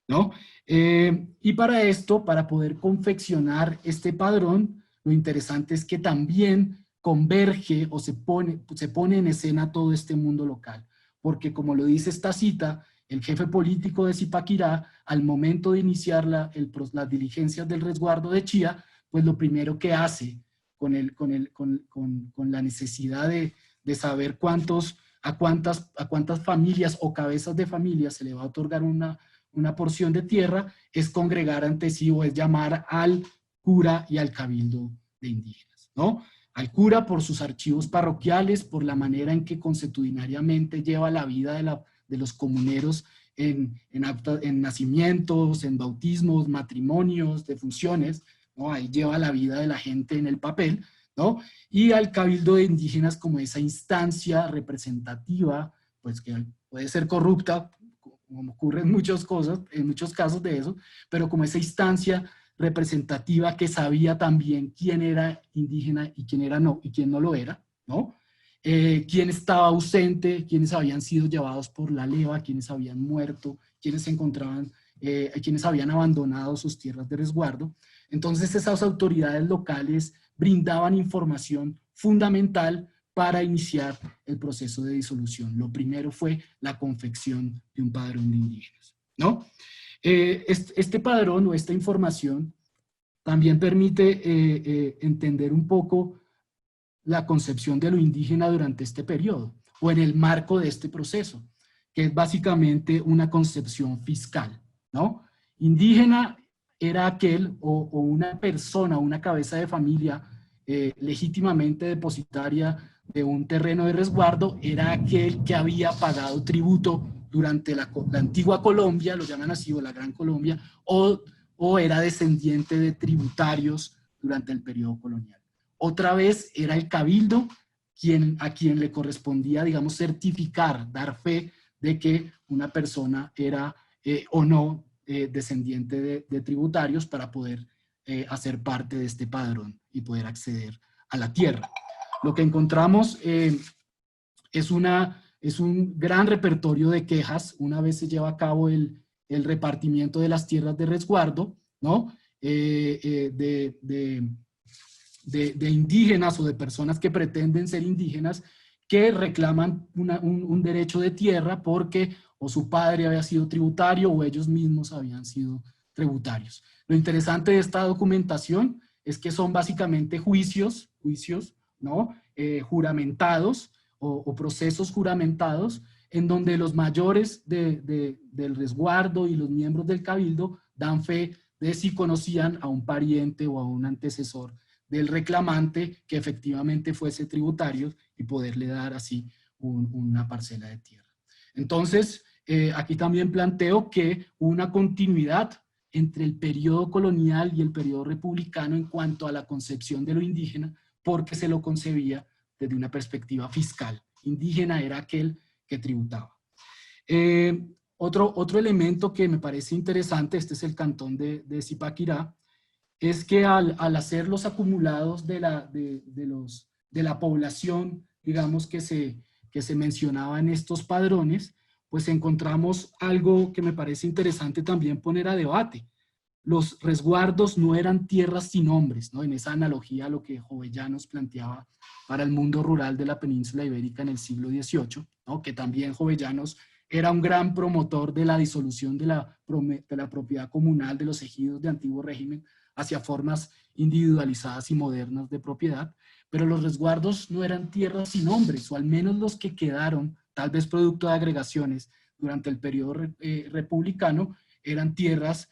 ¿no? Y para esto, para poder confeccionar este padrón, lo interesante es que también converge o se pone en escena todo este mundo local, porque como lo dice esta cita, el jefe político de Zipaquirá, al momento de iniciar las diligencias del resguardo de Chía, pues lo primero que hace con la necesidad de saber a cuántas familias o cabezas de familias se le va a otorgar una porción de tierra, es congregar ante sí o es llamar al cura y al cabildo de indígenas, ¿no? Al cura por sus archivos parroquiales, por la manera en que consuetudinariamente lleva la vida de los comuneros en nacimientos, en bautismos, matrimonios, defunciones, ¿no? Ahí lleva la vida de la gente en el papel, ¿no? Y al cabildo de indígenas como esa instancia representativa, pues que puede ser corrupta, como ocurre en muchos casos de eso, pero como esa instancia representativa que sabía también quién era indígena y quién no lo era, ¿no? Quién estaba ausente, quiénes habían sido llevados por la leva, quiénes habían muerto, quiénes habían abandonado sus tierras de resguardo. Entonces esas autoridades locales brindaban información fundamental para iniciar el proceso de disolución. Lo primero fue la confección de un padrón de indígenas, ¿no? Este padrón o esta información también permite entender un poco la concepción de lo indígena durante este periodo o en el marco de este proceso, que es básicamente una concepción fiscal, ¿no? Indígena era aquel o una persona, una cabeza de familia legítimamente depositaria de un terreno de resguardo, era aquel que había pagado tributo durante la antigua Colombia, lo llaman así, o la Gran Colombia, o era descendiente de tributarios durante el periodo colonial. Otra vez era el cabildo a quien le correspondía, digamos, certificar, dar fe de que una persona era o no descendiente de tributarios para poder hacer parte de este padrón y poder acceder a la tierra. Lo que encontramos es un gran repertorio de quejas una vez se lleva a cabo el repartimiento de las tierras de resguardo, ¿no? De indígenas o de personas que pretenden ser indígenas que reclaman un derecho de tierra porque o su padre había sido tributario o ellos mismos habían sido tributarios. Lo interesante de esta documentación es que son básicamente juicios, ¿no? Juramentados o procesos juramentados en donde los mayores del resguardo y los miembros del cabildo dan fe de si conocían a un pariente o a un antecesor del reclamante que efectivamente fuese tributario y poderle dar así una parcela de tierra. Entonces, aquí también planteo que una continuidad entre el periodo colonial y el periodo republicano en cuanto a la concepción de lo indígena, porque se lo concebía desde una perspectiva fiscal. Indígena era aquel que tributaba. Otro elemento que me parece interesante, este es el cantón de Zipaquirá, es que al hacer los acumulados de la población, digamos, que se mencionaba en estos padrones, pues encontramos algo que me parece interesante también poner a debate. Los resguardos no eran tierras sin hombres, ¿no? En esa analogía a lo que Jovellanos planteaba para el mundo rural de la península ibérica en el siglo XVIII, ¿no? Que también Jovellanos era un gran promotor de la disolución de la propiedad comunal de los ejidos de antiguo régimen hacia formas individualizadas y modernas de propiedad, pero los resguardos no eran tierras sin hombres, o al menos los que quedaron, tal vez producto de agregaciones durante el periodo republicano, eran tierras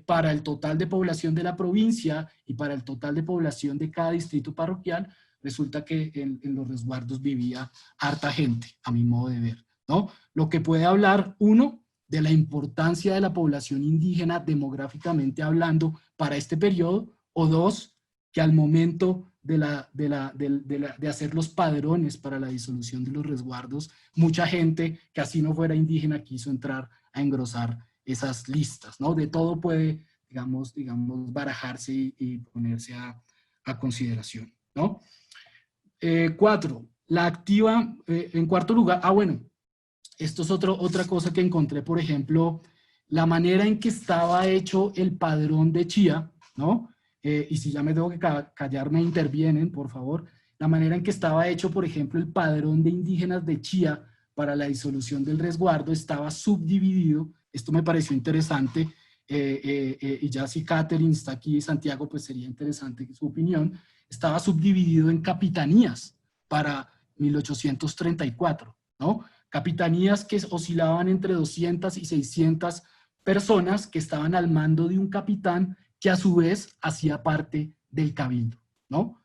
para el total de población de la provincia y para el total de población de cada distrito parroquial. Resulta que en los resguardos vivía harta gente, a mi modo de ver, ¿no? Lo que puede hablar, uno, de la importancia de la población indígena demográficamente hablando para este periodo, o dos, que al momento de hacer los padrones para la disolución de los resguardos, mucha gente que así no fuera indígena quiso entrar a engrosar esas listas, ¿no? De todo puede, digamos barajarse y ponerse a consideración, ¿no? Cuatro, la activa, en cuarto lugar, bueno, esto es otra cosa que encontré, por ejemplo, la manera en que estaba hecho el padrón de Chía, ¿no? Y si ya me tengo que callar, me intervienen, por favor. La manera en que estaba hecho, por ejemplo, el padrón de indígenas de Chía para la disolución del resguardo estaba subdividido. Esto me pareció interesante. Y ya si Catherine está aquí, Santiago, pues sería interesante su opinión. Estaba subdividido en capitanías para 1834, ¿no? Capitanías que oscilaban entre 200 y 600 personas que estaban al mando de un capitán que a su vez hacía parte del cabildo, ¿no?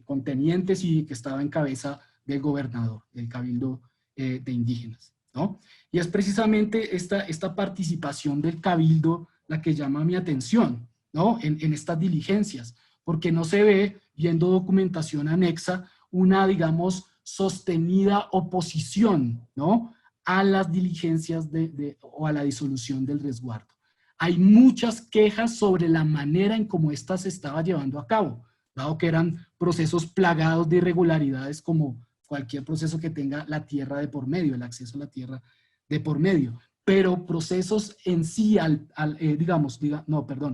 Con tenientes y que estaba en cabeza del gobernador, del cabildo de indígenas, ¿no? Y es precisamente esta participación del cabildo la que llama mi atención, ¿no? En estas diligencias, porque no se ve, viendo documentación anexa, una, digamos, sostenida oposición, ¿no? A las diligencias o a la disolución del resguardo. Hay muchas quejas sobre la manera en cómo ésta se estaba llevando a cabo, dado que eran procesos plagados de irregularidades como cualquier proceso que tenga la tierra de por medio, el acceso a la tierra de por medio, pero procesos en sí,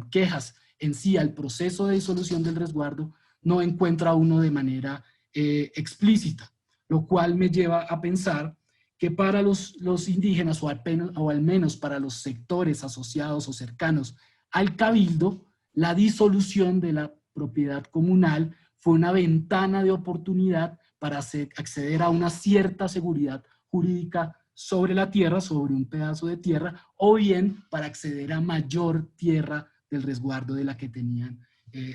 quejas en sí al proceso de disolución del resguardo no encuentra uno de manera explícita, lo cual me lleva a pensar que para los indígenas, o al menos para los sectores asociados o cercanos al cabildo, la disolución de la propiedad comunal fue una ventana de oportunidad para acceder a una cierta seguridad jurídica sobre la tierra, sobre un pedazo de tierra, o bien para acceder a mayor tierra del resguardo de la que tenían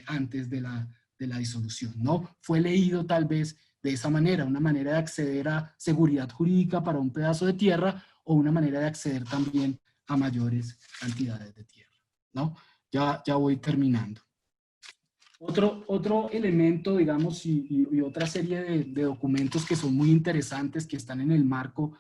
antes de la disolución, ¿no? Fue leído tal vez de esa manera, una manera de acceder a seguridad jurídica para un pedazo de tierra, o una manera de acceder también a mayores cantidades de tierra, ¿no? Ya voy terminando. Otro elemento, digamos, y otra serie de documentos que son muy interesantes, que están en el marco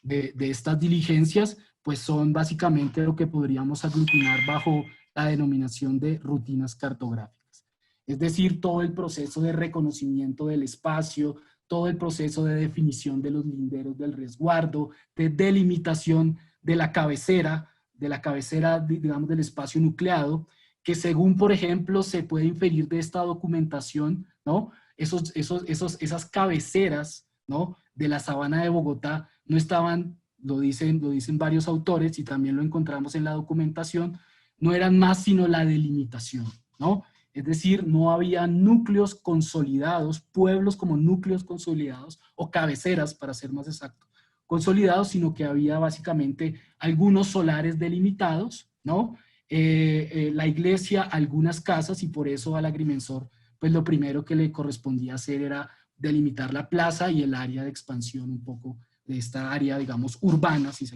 de estas diligencias, pues son básicamente lo que podríamos aglutinar bajo la denominación de rutinas cartográficas. Es decir, todo el proceso de reconocimiento del espacio, todo el proceso de definición de los linderos del resguardo, de delimitación de la cabecera, digamos, del espacio nucleado, que según, por ejemplo, se puede inferir de esta documentación, ¿no? Esas cabeceras, ¿no? De la sabana de Bogotá no estaban, lo dicen varios autores y también lo encontramos en la documentación, no eran más sino la delimitación, ¿no? Es decir, no había núcleos consolidados, pueblos como núcleos consolidados, o cabeceras, para ser más exacto, consolidados, sino que había básicamente algunos solares delimitados, ¿no? La iglesia, algunas casas, y por eso al agrimensor, pues lo primero que le correspondía hacer era delimitar la plaza y el área de expansión un poco de esta área, digamos, urbana, si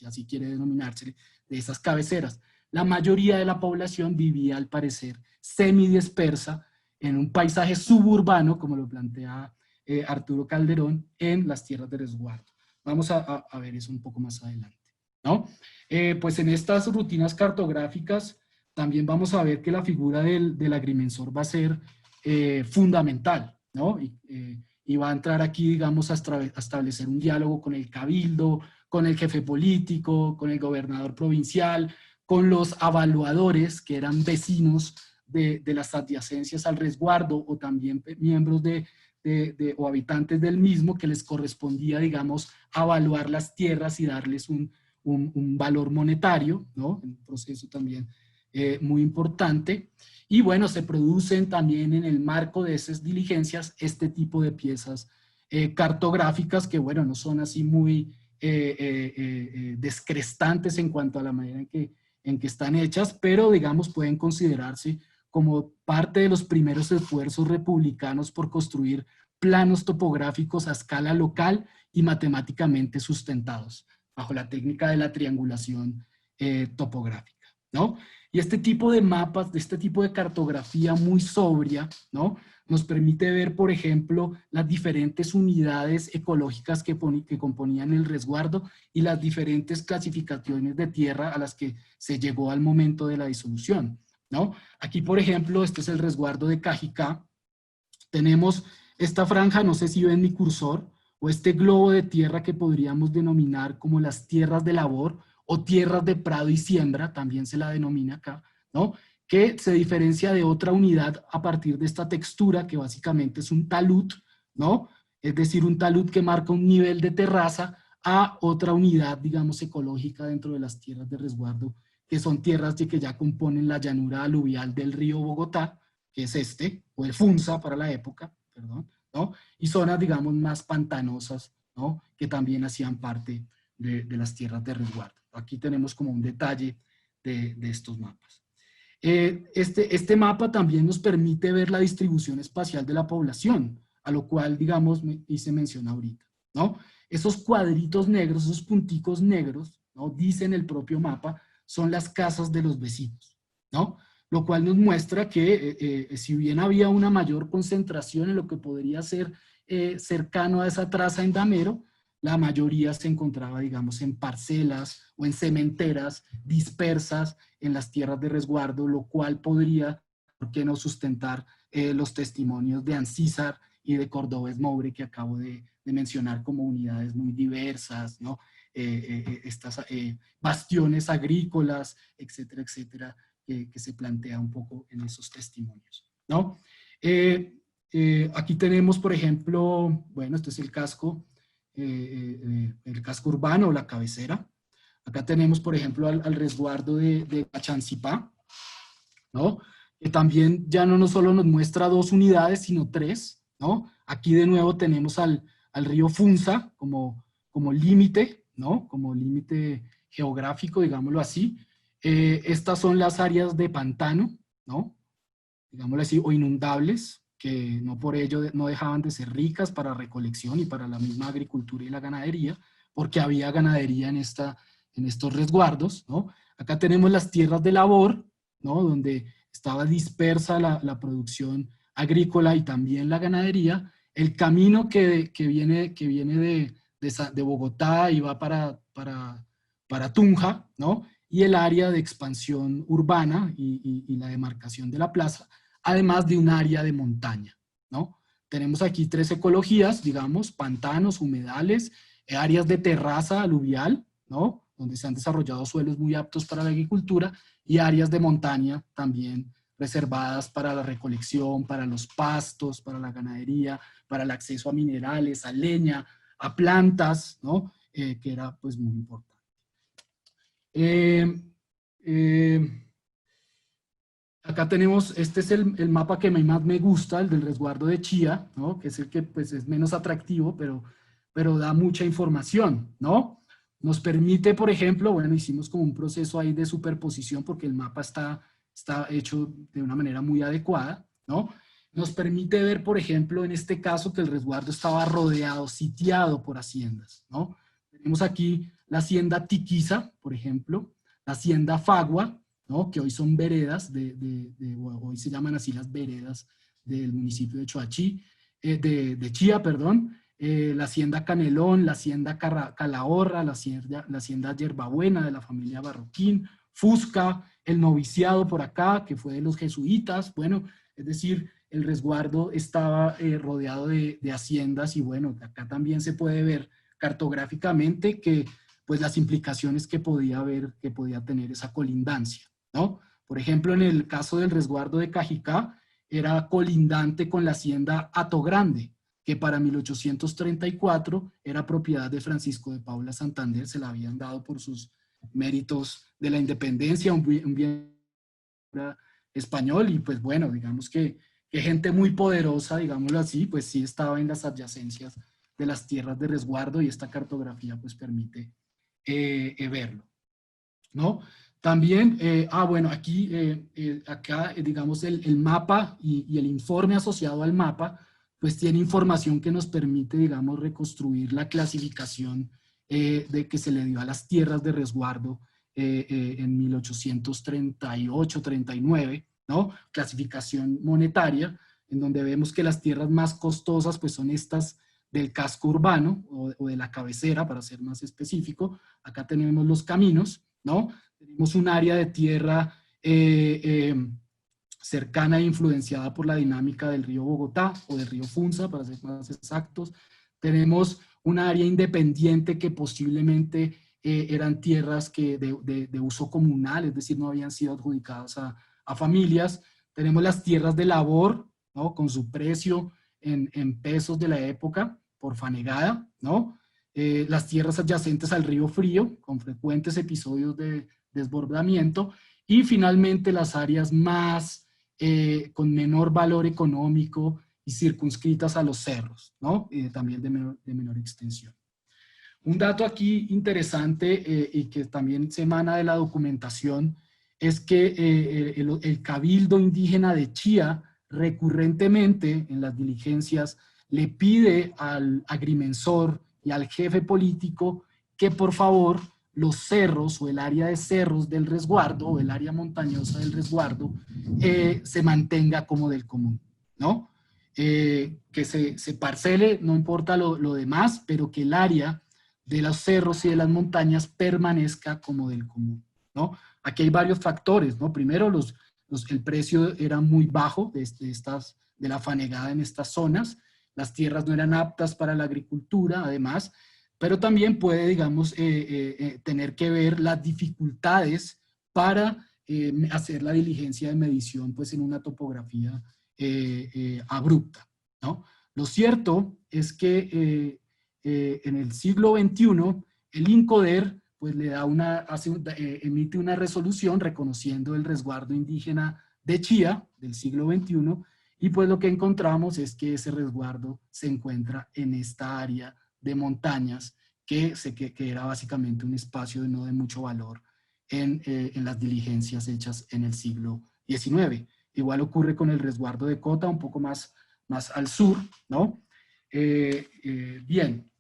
así quiere denominarse, de esas cabeceras. La mayoría de la población vivía, al parecer, semidispersa en un paisaje suburbano, como lo plantea Arturo Calderón en las tierras de resguardo. Vamos a ver eso un poco más adelante, ¿no? Pues en estas rutinas cartográficas también vamos a ver que la figura del agrimensor va a ser fundamental, ¿no? Y va a entrar aquí, digamos, a establecer un diálogo con el cabildo, con el jefe político, con el gobernador provincial, con los avaluadores, que eran vecinos de las adyacencias al resguardo, o también miembros o habitantes del mismo, que les correspondía, digamos, avaluar las tierras y darles un valor monetario, ¿no? Un proceso también muy importante. Y bueno, se producen también en el marco de esas diligencias este tipo de piezas cartográficas que, bueno, no son así muy descrestantes en cuanto a la manera en que están hechas, pero digamos pueden considerarse como parte de los primeros esfuerzos republicanos por construir planos topográficos a escala local y matemáticamente sustentados, bajo la técnica de la triangulación topográfica, ¿no? Y este tipo de mapas, de este tipo de cartografía muy sobria, ¿no? Nos permite ver, por ejemplo, las diferentes unidades ecológicas que componían el resguardo y las diferentes clasificaciones de tierra a las que se llegó al momento de la disolución, ¿no? Aquí, por ejemplo, este es el resguardo de Cajicá. Tenemos esta franja, no sé si ven mi cursor, o este globo de tierra que podríamos denominar como las tierras de labor, o tierras de prado y siembra, también se la denomina acá, ¿no? Que se diferencia de otra unidad a partir de esta textura, que básicamente es un talud, ¿no? Es decir, un talud que marca un nivel de terraza a otra unidad, digamos, ecológica dentro de las tierras de resguardo, que son tierras que ya componen la llanura aluvial del río Bogotá, que es este, o el Funza para la época, perdón, ¿no? Y zonas, digamos, más pantanosas, ¿no? Que también hacían parte de las tierras de resguardo. Aquí tenemos como un detalle de estos mapas. Este mapa también nos permite ver la distribución espacial de la población, a lo cual, digamos, hice mención ahorita, ¿no? Esos cuadritos negros, esos punticos negros, ¿no? Dicen el propio mapa, son las casas de los vecinos, ¿no? Lo cual nos muestra que si bien había una mayor concentración en lo que podría ser cercano a esa traza en Damero, la mayoría se encontraba, digamos, en parcelas o en cementeras dispersas en las tierras de resguardo, lo cual podría, ¿por qué no?, sustentar los testimonios de Ancísar y de Cordobés Moure, que acabo de mencionar como unidades muy diversas, ¿no? Estas bastiones agrícolas, etcétera, etcétera, que se plantea un poco en esos testimonios, ¿no? Aquí tenemos, por ejemplo, bueno, este es el casco urbano o la cabecera. Acá tenemos, por ejemplo, al resguardo de Pachancipá, ¿no? Que también ya no solo nos muestra 2 unidades, sino 3, ¿no? Aquí de nuevo tenemos al río Funza como límite, ¿no? Como límite geográfico, digámoslo así. Estas son las áreas de pantano, ¿no? Digámoslo así, o inundables, que no por ello no dejaban de ser ricas para recolección y para la misma agricultura y la ganadería, porque había ganadería en estos resguardos, ¿no? Acá tenemos las tierras de labor, ¿no? Donde estaba dispersa la producción agrícola y también la ganadería. El camino que viene de Bogotá y va para Tunja, ¿no? Y el área de expansión urbana y la demarcación de la plaza, además de un área de montaña, ¿no? Tenemos aquí 3 ecologías, digamos, pantanos, humedales, áreas de terraza aluvial, ¿no? Donde se han desarrollado suelos muy aptos para la agricultura, y áreas de montaña también reservadas para la recolección, para los pastos, para la ganadería, para el acceso a minerales, a leña, a plantas, ¿no? Que era pues muy importante. Acá tenemos, este es el mapa que más me gusta, el del resguardo de Chía, ¿no? Que es el que pues, es menos atractivo, pero da mucha información, ¿no? Nos permite, por ejemplo, bueno, hicimos como un proceso ahí de superposición porque el mapa está hecho de una manera muy adecuada, ¿no? Nos permite ver, por ejemplo, en este caso que el resguardo estaba rodeado, sitiado por haciendas, ¿no? Tenemos aquí la hacienda Tiquiza, por ejemplo, la hacienda Fagua, ¿no? Que hoy son veredas, hoy se llaman así las veredas del municipio de Choachí. de Chía, perdón, la hacienda Canelón, la hacienda Calahorra, la hacienda Yerbabuena de la familia Barroquín, Fusca, el noviciado por acá, que fue de los jesuitas, bueno, es decir, el resguardo estaba rodeado de haciendas y bueno, acá también se puede ver cartográficamente que pues las implicaciones que podía haber, que podía tener esa colindancia, ¿no? Por ejemplo, en el caso del resguardo de Cajicá, era colindante con la hacienda Hato Grande, que para 1834 era propiedad de Francisco de Paula Santander, se la habían dado por sus méritos de la independencia, un bien español, y pues bueno, digamos que gente muy poderosa, digámoslo así, pues sí estaba en las adyacencias de las tierras de resguardo y esta cartografía pues permite verlo, ¿no? También, bueno, aquí, acá, digamos, el mapa y el informe asociado al mapa, pues tiene información que nos permite, digamos, reconstruir la clasificación de que se le dio a las tierras de resguardo en 1838-39, ¿no? Clasificación monetaria, en donde vemos que las tierras más costosas, pues son estas del casco urbano o de la cabecera, para ser más específico. Acá tenemos los caminos, ¿no? Tenemos un área de tierra cercana e influenciada por la dinámica del río Bogotá o del río Funza, para ser más exactos. Tenemos un área independiente que posiblemente eran tierras que de uso comunal, es decir, no habían sido adjudicadas a familias. Tenemos las tierras de labor, ¿no? Con su precio en pesos de la época por fanegada, ¿no? Las tierras adyacentes al río Frío, con frecuentes episodios de desbordamiento, y finalmente las áreas más con menor valor económico y circunscritas a los cerros, ¿no? También de menor extensión. Un dato aquí interesante y que también se emana de la documentación es que el Cabildo Indígena de Chía recurrentemente en las diligencias le pide al agrimensor y al jefe político que por favor los cerros o el área de cerros del resguardo o el área montañosa del resguardo se mantenga como del común, ¿no? Que se parcele, no importa lo demás, pero que el área de los cerros y de las montañas permanezca como del común, ¿no? Aquí hay varios factores, ¿no? Primero, el precio era muy bajo de la fanegada en estas zonas, las tierras no eran aptas para la agricultura, además, pero también puede, digamos, tener que ver las dificultades para hacer la diligencia de medición, pues, en una topografía abrupta, ¿no? Lo cierto es que en el siglo XXI, el INCODER pues le da emite una resolución reconociendo el resguardo indígena de Chía del siglo XXI, y pues lo que encontramos es que ese resguardo se encuentra en esta área de montañas que era básicamente un espacio no de mucho valor en las diligencias hechas en el siglo XIX. Igual ocurre con el resguardo de Cota, un poco más al sur, ¿no? Bien,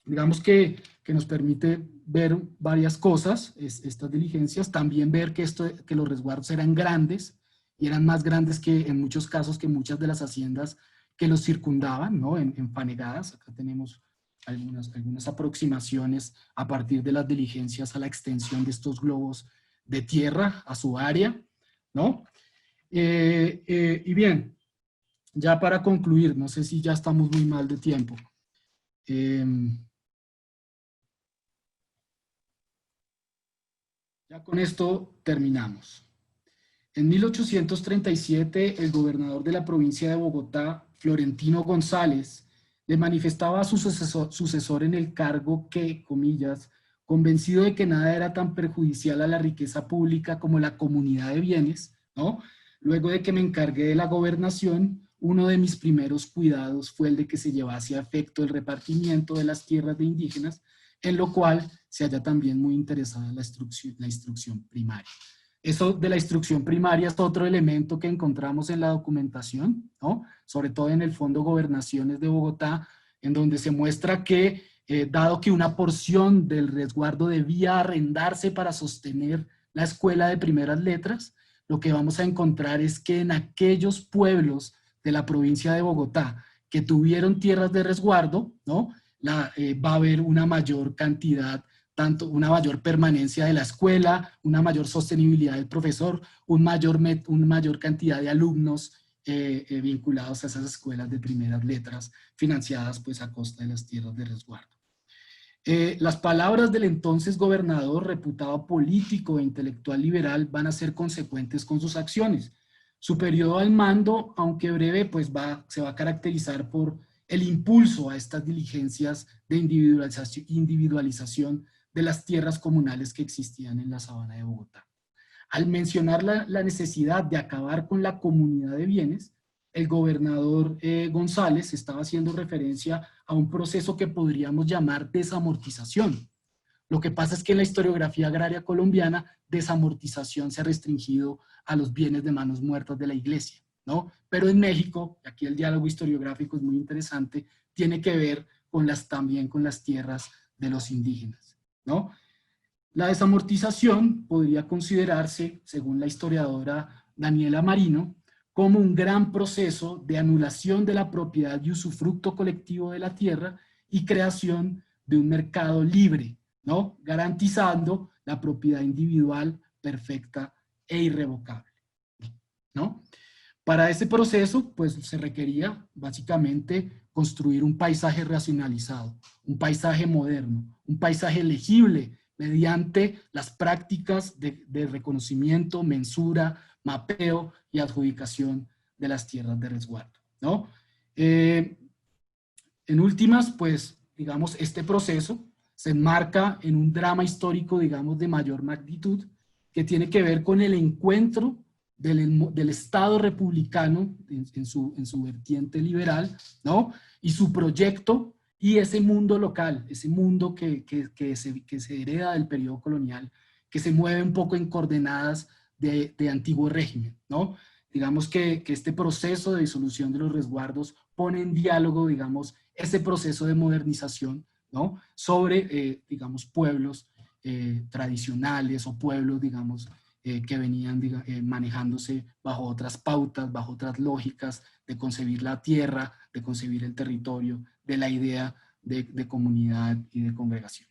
digamos que nos permite ver varias cosas, estas diligencias, también ver que los resguardos eran grandes, y eran más grandes que en muchos casos que muchas de las haciendas que los circundaban, ¿no? En fanegadas. Acá tenemos algunas aproximaciones a partir de las diligencias a la extensión de estos globos de tierra a su área, ¿no? Y bien, ya para concluir, no sé si ya estamos muy mal de tiempo. Ya con esto terminamos. En 1837, el gobernador de la provincia de Bogotá, Florentino González, le manifestaba a su sucesor en el cargo que, comillas, convencido de que nada era tan perjudicial a la riqueza pública como la comunidad de bienes, ¿no? Luego de que me encargué de la gobernación, uno de mis primeros cuidados fue el de que se llevase a efecto el repartimiento de las tierras de indígenas, en lo cual se halla también muy interesada la instrucción primaria. Eso de la instrucción primaria es otro elemento que encontramos en la documentación, ¿no? Sobre todo en el Fondo Gobernaciones de Bogotá, en donde se muestra que, dado que una porción del resguardo debía arrendarse para sostener la escuela de primeras letras, lo que vamos a encontrar es que en aquellos pueblos de la provincia de Bogotá que tuvieron tierras de resguardo, ¿no? Va a haber una mayor cantidad, tanto una mayor permanencia de la escuela, una mayor sostenibilidad del profesor, una mayor cantidad de alumnos vinculados a esas escuelas de primeras letras, financiadas pues a costa de las tierras de resguardo. Las palabras del entonces gobernador, reputado político e intelectual liberal, van a ser consecuentes con sus acciones. Su periodo al mando, aunque breve, pues se va a caracterizar por el impulso a estas diligencias de individualización de las tierras comunales que existían en la sabana de Bogotá. Al mencionar la necesidad de acabar con la comunidad de bienes, el gobernador González estaba haciendo referencia a un proceso que podríamos llamar desamortización. Lo que pasa es que en la historiografía agraria colombiana, desamortización se ha restringido a los bienes de manos muertas de la iglesia, ¿no? Pero en México, aquí el diálogo historiográfico es muy interesante, tiene que ver también con las tierras de los indígenas, ¿no? La desamortización podría considerarse, según la historiadora Daniela Marino, como un gran proceso de anulación de la propiedad y usufructo colectivo de la tierra y creación de un mercado libre, ¿no? Garantizando la propiedad individual perfecta e irrevocable, ¿no? Para ese proceso, pues se requería básicamente construir un paisaje racionalizado, un paisaje moderno, un paisaje legible mediante las prácticas de reconocimiento, mensura, mapeo y adjudicación de las tierras de resguardo, ¿no? En últimas, pues, digamos, este proceso se enmarca en un drama histórico, digamos, de mayor magnitud, que tiene que ver con el encuentro del Estado republicano en su vertiente liberal, ¿no? Y su proyecto y ese mundo local, ese mundo que se hereda del periodo colonial, que se mueve un poco en coordenadas de antiguo régimen, ¿no? Digamos que este proceso de disolución de los resguardos pone en diálogo, digamos, ese proceso de modernización, ¿no? Sobre, digamos, pueblos tradicionales o pueblos, digamos, que venían manejándose bajo otras pautas, bajo otras lógicas de concebir la tierra, de concebir el territorio, de la idea de comunidad y de congregación.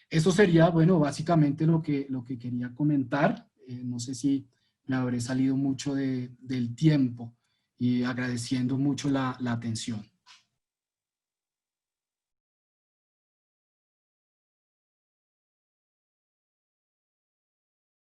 Eso sería, bueno, básicamente lo que quería comentar. No sé si me habré salido mucho del tiempo y agradeciendo mucho la atención.